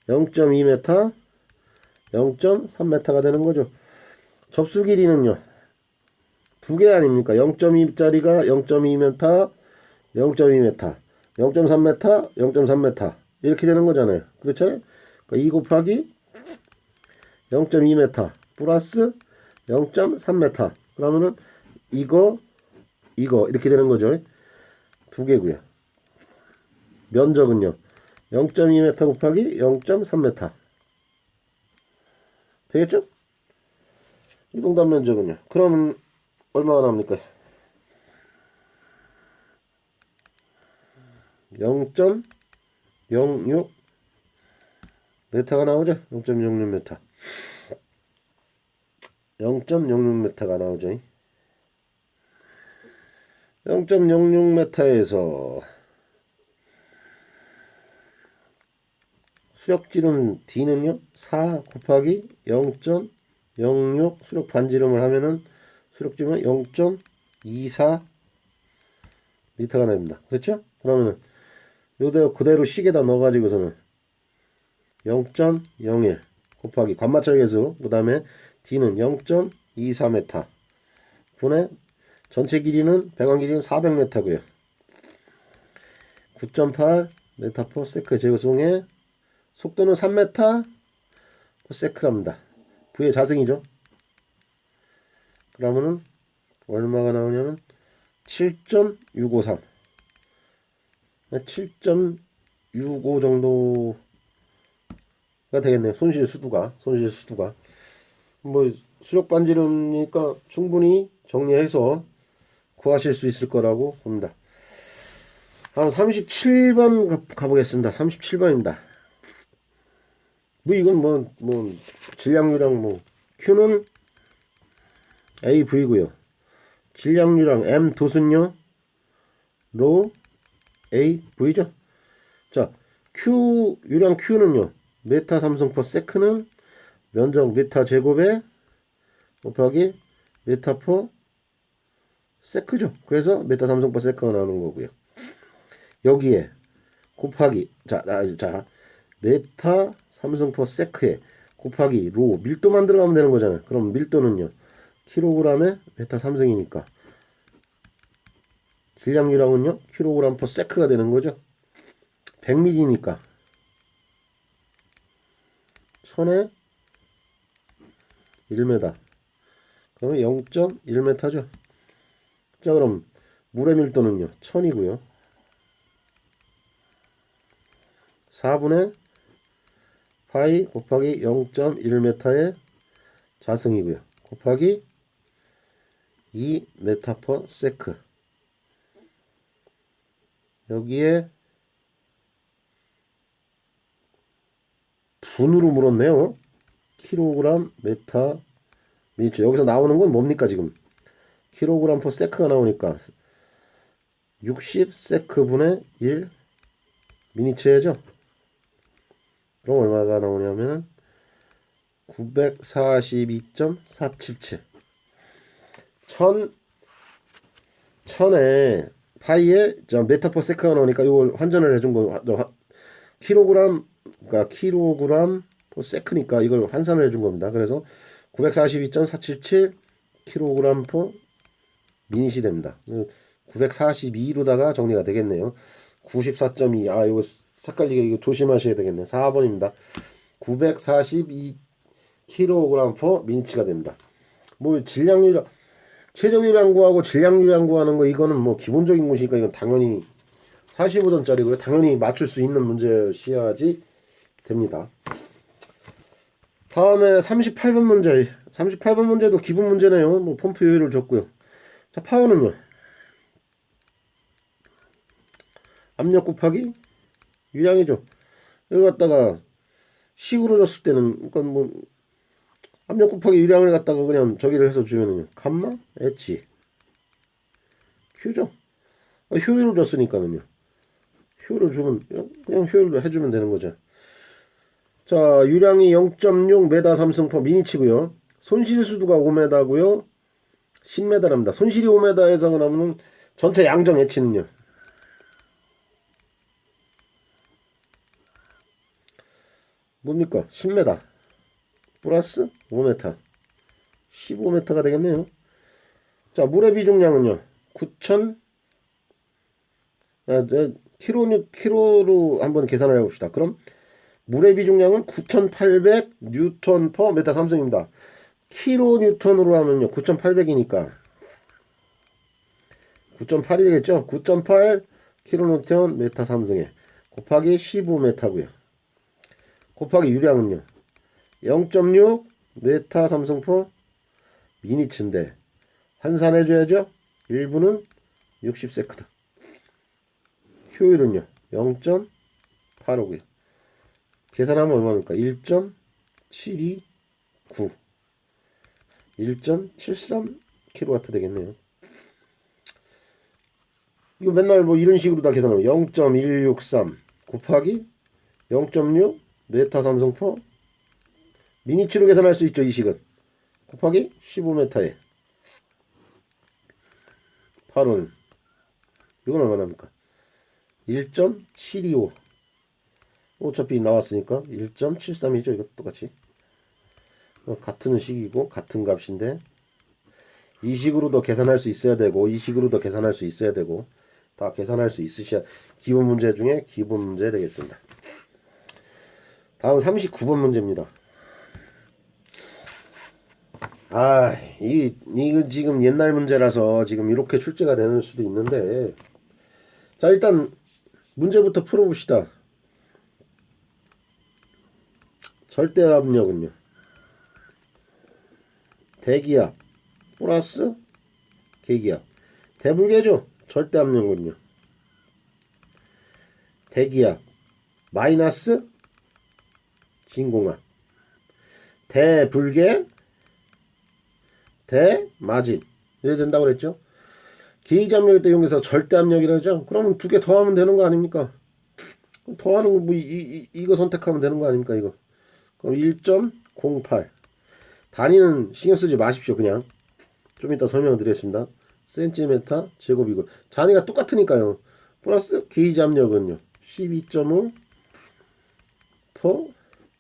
0.2m 0.3m가 되는 거죠. 접수 길이는요. 두 개 아닙니까? 0.2짜리가 0.2m 0.2m 0.3m 0.3m 이렇게 되는 거잖아요. 그렇잖아요. 그러니까 2 곱하기 0.2m 플러스 0.3m 그러면은 이거 이렇게 되는 거죠. 두 개고요. 면적은요. 0.2m 곱하기 0.3m 되겠죠? 이동단 면적은요. 그러면 얼마가 나옵니까? 0.06 메타가 나오죠? 0.06 메타 0.06 메타가 나오죠. 0.06 메타에서 수력지름 D는요 4 곱하기 0.06 수력 반지름을 하면은 수력지름은 0.24 미터가 납니다. 그렇죠? 그러면은 요대로 그대로 식에다 넣어가지고서는 0.01 곱하기 관마찰계수 그 다음에 D는 0.24m 분의 전체 길이는 배관 길이는 400m고요. 9.8 m/s 제곱송의 속도는 3m/s랍니다. V의 자승이죠. 그러면은 얼마가 나오냐면 7.653 7.65 정도 되겠네요. 손실 수두가. 뭐 수력 반지름이니까 충분히 정리해서 구하실 수 있을 거라고 봅니다. 다음 37번 가보겠습니다. 37번입니다. 뭐 이건 뭐 질량유랑 뭐 Q는 AV고요. 질량유랑 M 도순요 로 AV죠. 자, 유량 Q는요. 메타 삼성 퍼 세크는 면적 메타 제곱에 곱하기 메타 퍼 세크죠. 그래서 메타 삼성 퍼 세크가 나오는 거고요. 여기에 곱하기 자 메타 삼성 퍼 세크에 곱하기 로 밀도만 들어가면 되는 거잖아요. 그럼 밀도는요. 킬로그램에 메타 삼성이니까 질량유량은요. 킬로그램 퍼 세크가 되는 거죠. 100ml니까 1000에 1m. 그러면 0.1m죠. 자, 그럼 물의 밀도는요. 1000이고요. 4분의 파이 곱하기 0.1m의 자승이고요. 곱하기 2m per sec. 여기에 분으로 물었네요. 킬로그램 메타 미니츠. 여기서 나오는 건 뭡니까 지금? 킬로그램 per sec가 나오니까 60 sec분의 1 미니츠죠. 그럼 얼마가 나오냐면 942.477. 1000에 파이에 메타 퍼 세크가 나오니까 이걸 환전을 해준 거 킬로그램 그러니까 킬로그램 퍼 세크니까 이걸 환산을 해준 겁니다. 그래서 942.477 킬로그램 퍼 미닛이 됩니다. 942로다가 정리가 되겠네요. 94.2. 아, 이거 헷갈리게 이거 조심하셔야 되겠네. 4번입니다. 942 킬로그램 퍼 미니츠가 됩니다. 뭐 질량유량 최저유량 구하고 질량유량 구하는 거 이거는 뭐 기본적인 것이니까 이건 당연히 45점짜리고요. 당연히 맞출 수 있는 문제여야지 됩니다. 다음에 38번 문제. 38번 문제도 기본 문제네요. 뭐 펌프 효율을 줬고요. 자, 파워는요. 압력 곱하기 유량이죠. 이거 갖다가 식으로 줬을 때는 그러니까 뭐 압력 곱하기 유량을 갖다가 그냥 저기를 해서 주면은요. 감마 H Q죠. 효율을 줬으니까는요. 효율을 주면 그냥 효율을 해주면 되는 거죠. 자, 유량이 0.6m 삼승포 미니치고요. 손실 수두가 5m고요. 10m랍니다. 손실이 5m에서 나오는 전체 양정 H는요. 뭡니까? 10m 플러스 5m 15m가 되겠네요. 자, 물의 비중량은요. 9,000 킬로로 한번 계산을 해봅시다. 그럼 물의 비중량은 9,800 뉴턴 퍼 메타 삼성입니다. 킬로 뉴턴으로 하면요. 9,800이니까 9.8이 되겠죠. 9.8 킬로 뉴턴 메타 삼성에 곱하기 15m고요. 곱하기 유량은요. 0.6 메타 삼성 퍼 미니츠인데 환산해줘야죠. 1분은 60세크다. 효율은요. 0.85고요. 계산하면 얼마입니까? 1.729 1.73kW 되겠네요. 이거 맨날 뭐 이런 식으로 다 계산하면 0.163 곱하기 0.6 메타 삼성 퍼 미니치로 계산할 수 있죠. 이 식은 곱하기 15m에 8은 이건 얼마납니까? 1.725 어차피 나왔으니까 1.73이죠. 이것도 똑같이 같은 식이고 같은 값인데 이 식으로도 계산할 수 있어야 되고 이 식으로도 계산할 수 있어야 되고 다 계산할 수 있으셔야 기본 문제 중에 기본 문제 되겠습니다. 다음 39번 문제입니다. 이거 지금 옛날 문제라서 지금 이렇게 출제가 되는 수도 있는데 자, 일단 문제부터 풀어봅시다. 절대압력은요. 대기압 플러스 계기압. 대불계죠. 절대압력은요. 대기압 마이너스 진공압. 대불계 대마진. 이래야 된다고 그랬죠. 계기압력일 때 이용해서 절대압력이라죠. 그러면 두 개 더하면 되는 거 아닙니까? 더하는 거 뭐 이거 선택하면 되는 거 아닙니까 이거. 그럼 1.08. 단위는 신경 쓰지 마십시오. 그냥 좀 이따 설명을 드리겠습니다. 센티미터 제곱이고 단위가 똑같으니까요. 플러스 계기압력은요 12.5 per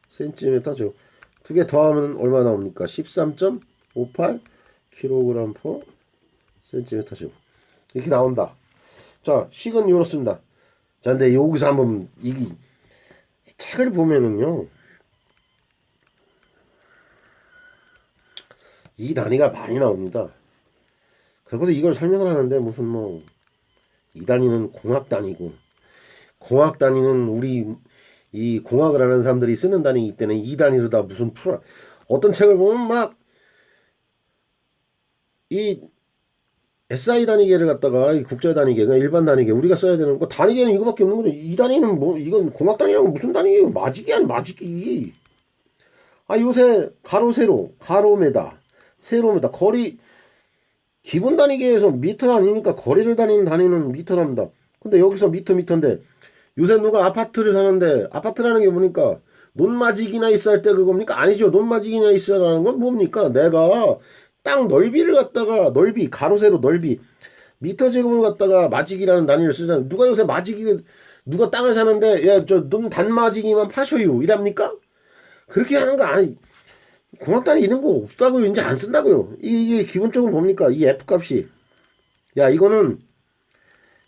센티미터 제곱. 두 개 더하면 얼마 나옵니까? 13.58 kg per 센티미터 제곱. 이렇게 나온다. 자, 식은 이렇습니다. 자, 근데 여기서 한번 이 책을 보면은요, 이 단위가 많이 나옵니다. 그래서 이걸 설명을 하는데 무슨 뭐 이 단위는 공학 단위고, 공학 단위는 우리 이 공학을 하는 사람들이 쓰는 단위이기 때문에 이 단위로 다 무슨 풀어. 어떤 책을 보면 막 이 SI 단위계를 갖다가 이 국제 단위계가 일반 단위계 우리가 써야 되는 거 단위계는 이거밖에 없는 거죠. 이 단위는 뭐 이건 공학 단위랑 무슨 단위예요? 마지기 아니 마지기. 아 요새 가로 세로 가로메다 세로메다 거리 기본 단위계에서 미터 아니니까 거리를 다니는 단위는 미터랍니다. 근데 여기서 미터인데 요새 누가 아파트를 사는데 아파트라는 게 뭡니까? 논마지기나 있어 할 때 그겁니까? 아니죠. 논마지기나 있어라는 건 뭡니까? 내가 땅 넓이를 갖다가 넓이 가로 세로 넓이 미터 제곱을 갖다가 마지기라는 단위를 쓰잖아요. 누가 요새 마지기 누가 땅을 사는데 야 저 놈 단마지기만 파셔요 이랍니까? 그렇게 하는 거 아니. 공학 단위 이런 거 없다고요. 이제 안 쓴다고요. 이게 기본적으로 뭡니까? 이 F 값이 야 이거는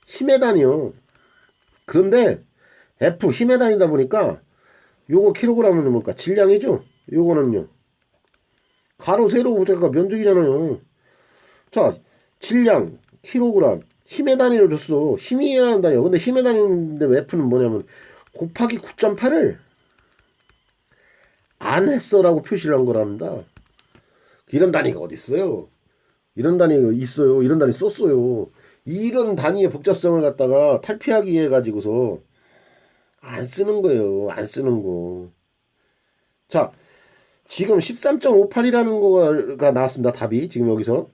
힘의 단위요. 그런데 F 힘의 단위다 보니까 요거 킬로그램은 뭘까? 질량이죠. 요거는요. 가로 세로 보자가 면적이잖아요. 자, 질량 킬로그램 힘의 단위로 줬어. 힘이라는 단위야. 근데 힘의 단위인데 F는 뭐냐면 곱하기 9.8을 안 했어라고 표시를 한 거랍니다. 이런 단위가 어디 있어요? 이런 단위가 있어요. 이런 단위 썼어요. 이런 단위의 복잡성을 갖다가 탈피하기 위해 가지고서 안 쓰는 거예요. 안 쓰는 거. 자, 지금 13.58이라는 거가 나왔습니다. 답이 지금 여기서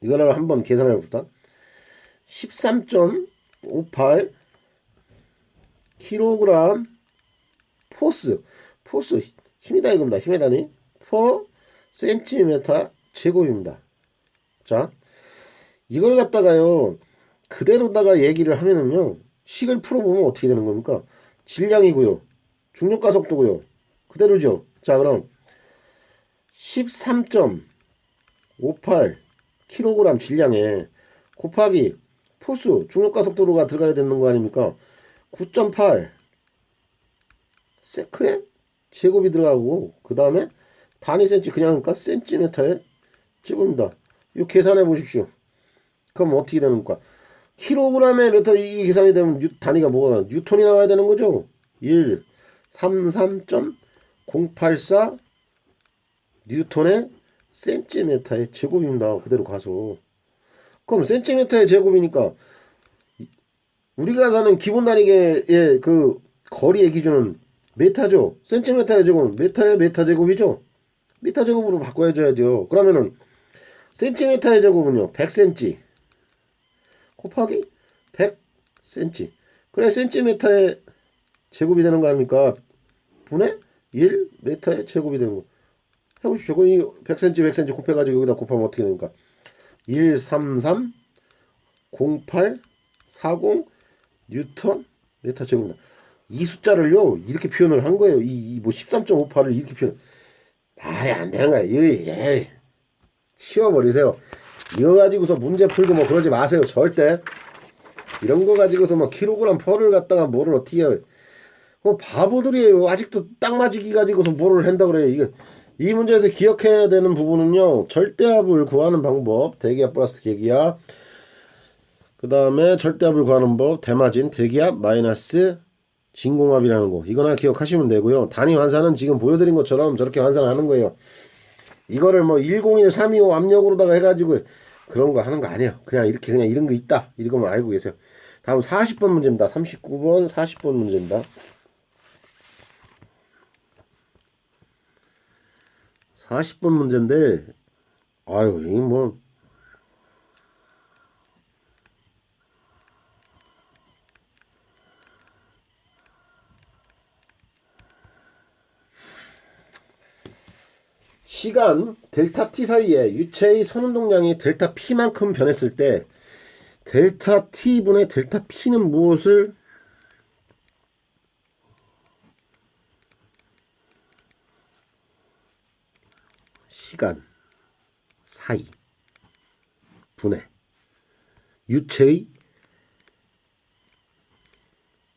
이거를 한번 계산해 봅시다. 13.58 kg 포스 힘이다 이겁니다. 힘의 단위 per cm 제곱입니다. 자, 이걸 갖다가요 그대로다가 얘기를 하면은요 식을 풀어보면 어떻게 되는 겁니까? 질량이고요 중력가 속도고요 그대로죠. 자, 그럼 13.58 kg 질량에 곱하기 포스 중력가 속도로가 들어가야 되는 거 아닙니까? 9.8 세크에 제곱이 들어가고 그 다음에 단위 센치 그냥 그러니까 센티미터에 제곱입니다. 이거 계산해 보십시오. 그럼 어떻게 되는 겁니까? 킬로그램에 메터 이 계산이 되면 단위가 뭐가 뉴턴이 나와야 되는 거죠. 133.084 뉴턴의 센티미터의 제곱입니다. 그대로 가서 그럼 센티미터의 제곱이니까 우리가 사는 기본 단위계의 그 거리의 기준은 메타죠. 센티미터의 제곱은 메타 제곱이죠. 미터 제곱으로 바꿔야죠. 그러면은 센티미터의 제곱은요 100cm 곱하기 100cm 그래 센티미터의 제곱이 되는 거 아닙니까? 분의 1m의 제곱이 되는 거 해보십시오. 그 100cm 곱해가지고 여기다 곱하면 어떻게 됩니까? 1330840 뉴턴 메타 제곱입니다. 이 숫자를요 이렇게 표현을 한 거예요. 이 뭐 13.58을 이렇게 표현 말이 안 되는 거야. 에이, 치워버리세요. 이거 가지고서 문제 풀고 뭐 그러지 마세요. 절대. 이런 거 가지고서 뭐 킬로그램 퍼를 갖다가 뭐를 어떻게 해요. 뭐 바보들이에요. 아직도 딱 맞이기 가지고서 뭐를 한다 그래요. 이게 이 문제에서 기억해야 되는 부분은요. 절대압을 구하는 방법. 대기압 플러스 계기압. 그 다음에 절대압을 구하는 법. 대마진 대기압 마이너스 진공압이라는 거 이거나 기억하시면 되고요. 단위 환산은 지금 보여드린 것처럼 저렇게 환산하는 거예요. 이거를 뭐 101, 325 압력으로다가 해가지고 그런 거 하는 거 아니에요. 그냥 이렇게 그냥 이런 거 있다 이거만 알고 계세요. 다음 40번 문제입니다. 39번 40번 문제입니다. 40번 문제인데 아유 이게 뭐 시간 델타 t 사이에 유체의 선운동량이 델타 p만큼 변했을 때 델타 t분의 델타 p는 무엇을 시간 사이 분의 유체의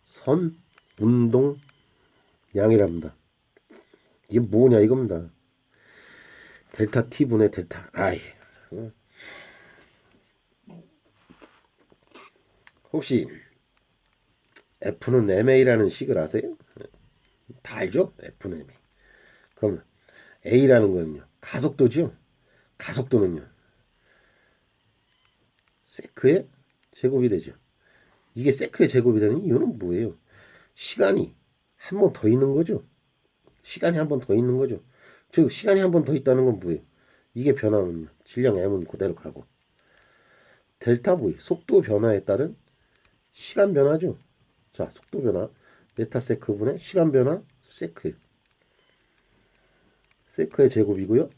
선 운동량이랍니다. 이게 뭐냐 이겁니다. 델타 t분의 델타 i. 혹시 F는 ma라는 식을 아세요? 다 알죠? F는 ma. 그럼 a라는 거는요 가속도죠. 가속도는요 세크의 제곱이 되죠. 이게 세크의 제곱이 되는 이유는 뭐예요? 시간이 한 번 더 있는 거죠. 시간이 한 번 더 있는 거죠. 즉 시간이 한 번 더 있다는 건 뭐예요? 이게 변하면요 질량 m은 그대로 가고 델타 v 속도 변화에 따른 시간 변화죠. 자 속도 변화 메타세크분의 시간 변화 세크 세크의 제곱이고요.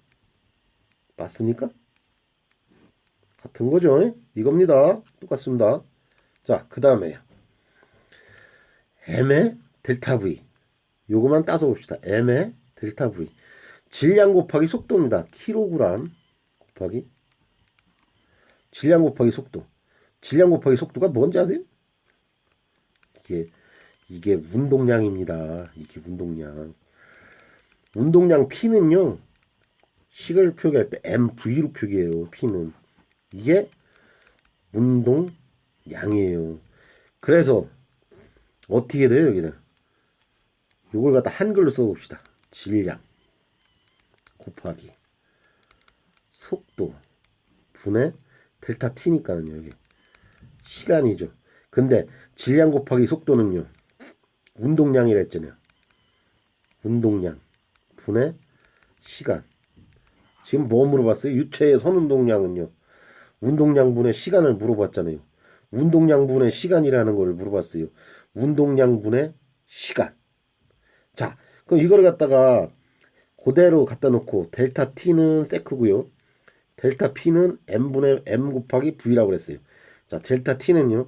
맞습니까? 같은 거죠. 이겁니다. 똑같습니다. 자 그 다음에 m의 델타 v 요거만 따서 봅시다. m의 델타 v 질량 곱하기 속도입니다. 킬로그램 곱하기 질량 곱하기 속도. 질량 곱하기 속도가 뭔지 아세요? 이게 운동량입니다. 이게 운동량. 운동량 P는요. 식을 표기할 때 MV로 표기해요. P는. 이게 운동량이에요. 그래서 어떻게 돼요, 여기는? 요걸 갖다 한글로 써봅시다. 질량 곱하기 속도 분의 델타 t니까는요. 여기 시간이죠. 근데 질량 곱하기 속도는요. 운동량이라 했잖아요. 운동량 분의 시간. 지금 뭐 물어봤어요? 유체의 선운동량은요. 운동량 분의 시간을 물어봤잖아요. 운동량 분의 시간이라는 걸 물어봤어요. 운동량 분의 시간. 자, 그럼 이거를 갖다가 그대로 갖다 놓고 델타 t는 세크고요. 델타 p는 m분의 m 곱하기 v라고 그랬어요. 자, 델타 t는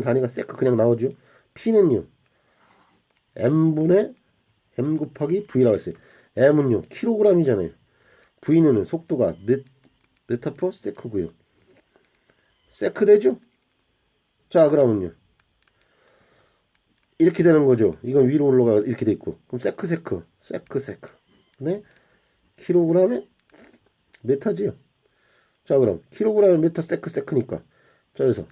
단위가 세크 그냥 나오죠. p는요. m분의 m 곱하기 v라고 했어요. m은요. 킬로그램이잖아요. v는 속도가 메타퍼 세크고요. 세크 되죠? 자, 그러면요. 이렇게 되는 거죠. 이건 위로 올라가 이렇게 돼 있고. 그럼 세크. 네? 킬로그램에 메타지요. 자, 그럼 킬로그램에 메타 세크니까. 자, 그래서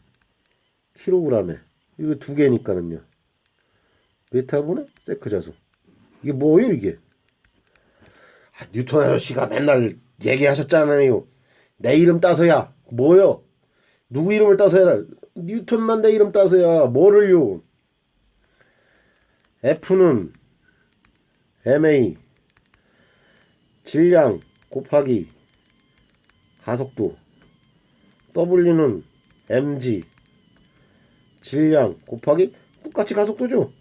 킬로그램에 이거 두 개니까는요. 메타분의 세크 자수. 이게 뭐예요, 이게? 뉴턴 아저씨가 맨날 얘기하셨잖아요. 내 이름 따서야. 뭐요? 누구 이름을 따서야? 뉴턴만 내 이름 따서야. 뭐를요? F는 ma 질량 곱하기 가속도 W는 mg 질량 곱하기 똑같이 가속도죠.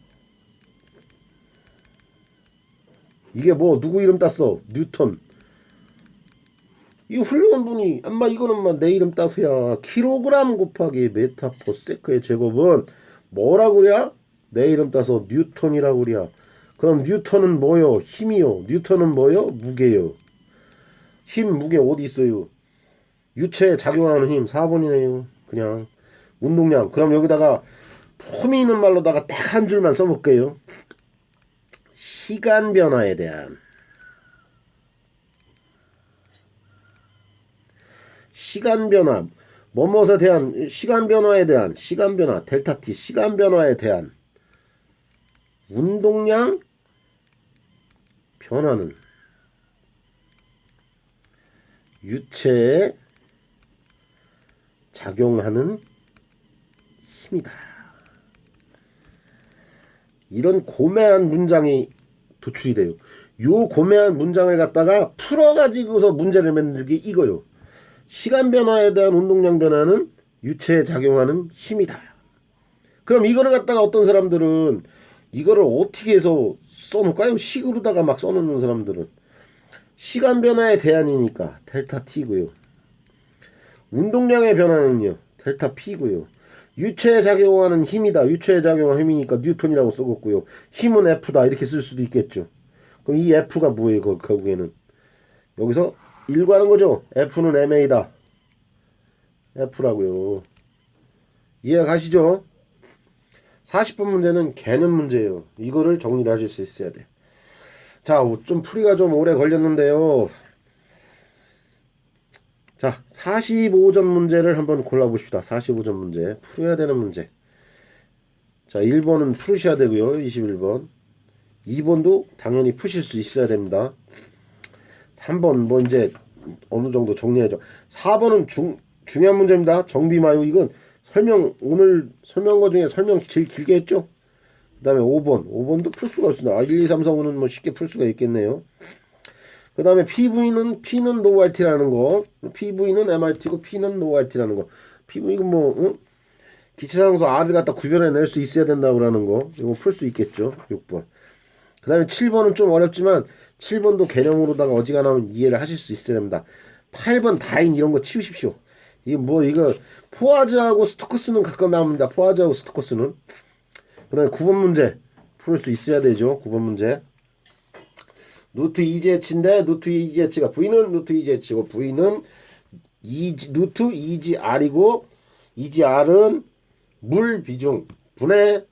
이게 뭐 누구 이름 땄어? 뉴턴. 이 훌륭한 분이 엄마 이거는만 내 이름 따서야. 킬로그램 곱하기 메타퍼 세크의 제곱은 뭐라고 그래? 내 이름 따서 뉴턴이라고 그래. 그럼 뉴턴은 뭐요? 힘이요. 뉴턴은 뭐요? 무게요. 힘, 무게 어디 있어요? 유체에 작용하는 힘 4번이네요. 그냥 운동량. 그럼 여기다가 폼이 있는 말로다가 딱 한 줄만 써볼게요. 시간 변화에 대한 시간 변화 뭐뭐에 대한 시간 변화에 대한 시간 변화 델타 t 시간 변화에 대한 운동량 변화는 유체에 작용하는 힘이다. 이런 고매한 문장이 도출이 돼요. 요 고매한 문장을 갖다가 풀어가지고서 문제를 만들기 이거요. 시간 변화에 대한 운동량 변화는 유체에 작용하는 힘이다. 그럼 이거를 갖다가 어떤 사람들은 이거를 어떻게 해서 써놓을까요? 식으로다가 막 써놓는 사람들은 시간 변화의 대안이니까 델타 T고요. 운동량의 변화는요. 델타 P고요. 유체에 작용하는 힘이다. 유체에 작용하는 힘이니까 뉴턴이라고 써갖고요. 힘은 F다. 이렇게 쓸 수도 있겠죠. 그럼 이 F가 뭐예요? 결국에는 여기서 일과하는 거죠. F는 MA다. F라고요. 이해 가시죠? 40번 문제는 개념 문제예요. 이거를 정리를 하실 수 있어야 돼. 자, 좀 풀이가 좀 오래 걸렸는데요. 자, 45점 문제를 한번 골라봅시다. 45점 문제. 풀어야 되는 문제. 자, 1번은 풀으셔야 되고요. 21번. 2번도 당연히 푸실 수 있어야 됩니다. 3번 뭐 이제 어느 정도 정리하죠. 4번은 중요한 문제입니다. 정비마요. 이건 오늘 설명거 중에 설명 제일 길게 했죠. 그 다음에 5번도 풀 수가 없습니다. 1, 2, 3, 4, 5는 뭐 쉽게 풀 수가 있겠네요. 그 다음에 P는 노RT라는 거, PV는 MRT고 P는 노RT라는 거. PV 이건 뭐 기체상수 R을 갖다 구별해낼 수 있어야 된다고 그러는 거. 이거 풀 수 있겠죠. 6번. 그 다음에 7번은 좀 어렵지만 7번도 개념으로다가 어지간하면 이해를 하실 수 있어야 됩니다. 8번 다인 이런 거 치우십시오. 이거 포화즈하고 스토크스는 가끔 나옵니다. 포화즈하고 스토크스는. 그 다음에 9번 문제 풀 수 있어야 되죠. 9번 문제. 루트 2GH인데 루트 2GH가 V는 루트 2GH고 V는 루트 2GR이고 2GR은 물 비중 분의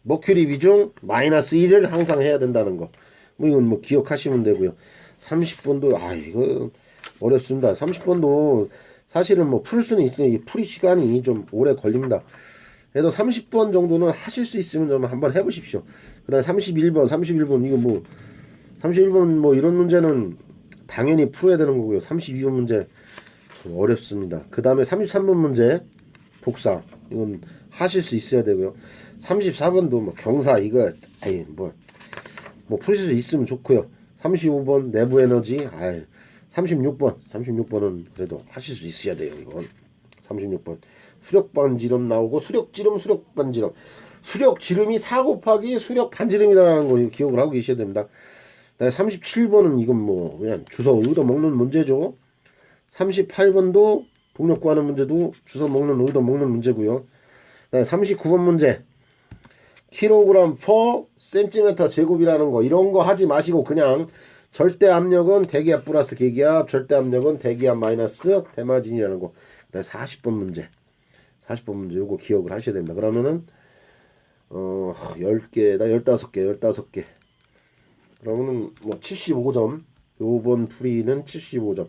머큐리 비중 마이너스 1을 항상 해야 된다는 거. 뭐 이건 뭐 기억하시면 되고요. 30번도 이거 어렵습니다. 30번도 사실은 뭐 풀 수는 있으니 풀이 시간이 좀 오래 걸립니다. 그래도 30번 정도는 하실 수 있으면 좀 한번 해보십시오. 그 다음에 31번 이거 뭐 31번 뭐 이런 문제는 당연히 풀어야 되는 거고요. 32번 문제 좀 어렵습니다. 그 다음에 33번 문제 복사 이건 하실 수 있어야 되고요. 34번도 뭐 경사 이거 뭐 풀실 수 있으면 좋고요. 35번 내부 에너지 36번은 그래도 하실 수 있어야 돼요. 이건 36번 수력반지름 나오고 수력반지름 수력지름이 4 곱하기 수력반지름이라는 거 기억을 하고 계셔야 됩니다. 37번은 이건 뭐 그냥 주워 얻어 먹는 문제죠. 38번도 동력 구하는 문제도 주워 먹는 얻어 먹는 문제고요. 39번 문제 킬로그램 per 센티미터 제곱이라는 거 이런 거 하지 마시고 그냥 절대 압력은 대기압 플러스 계기압, 절대 압력은 대기압 마이너스 대마진이라는 거. 40번 문제 요거 기억을 하셔야 됩니다. 그러면은 10개다 15개 그러면은 뭐 75점. 요번 풀이는 75점.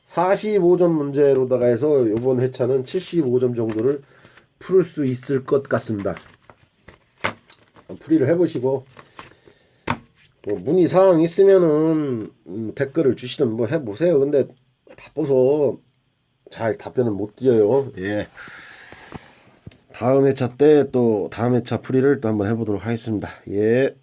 45점 문제로다가 해서 요번 회차는 75점 정도를 풀 수 있을 것 같습니다. 풀이를 해보시고 뭐 문의 사항 있으면은 댓글을 주시든 뭐 해보세요. 근데 바빠서 잘 답변을 못 드려요. 예. 다음 회차 때 또 다음 회차 풀이를 또 한번 해보도록 하겠습니다. 예.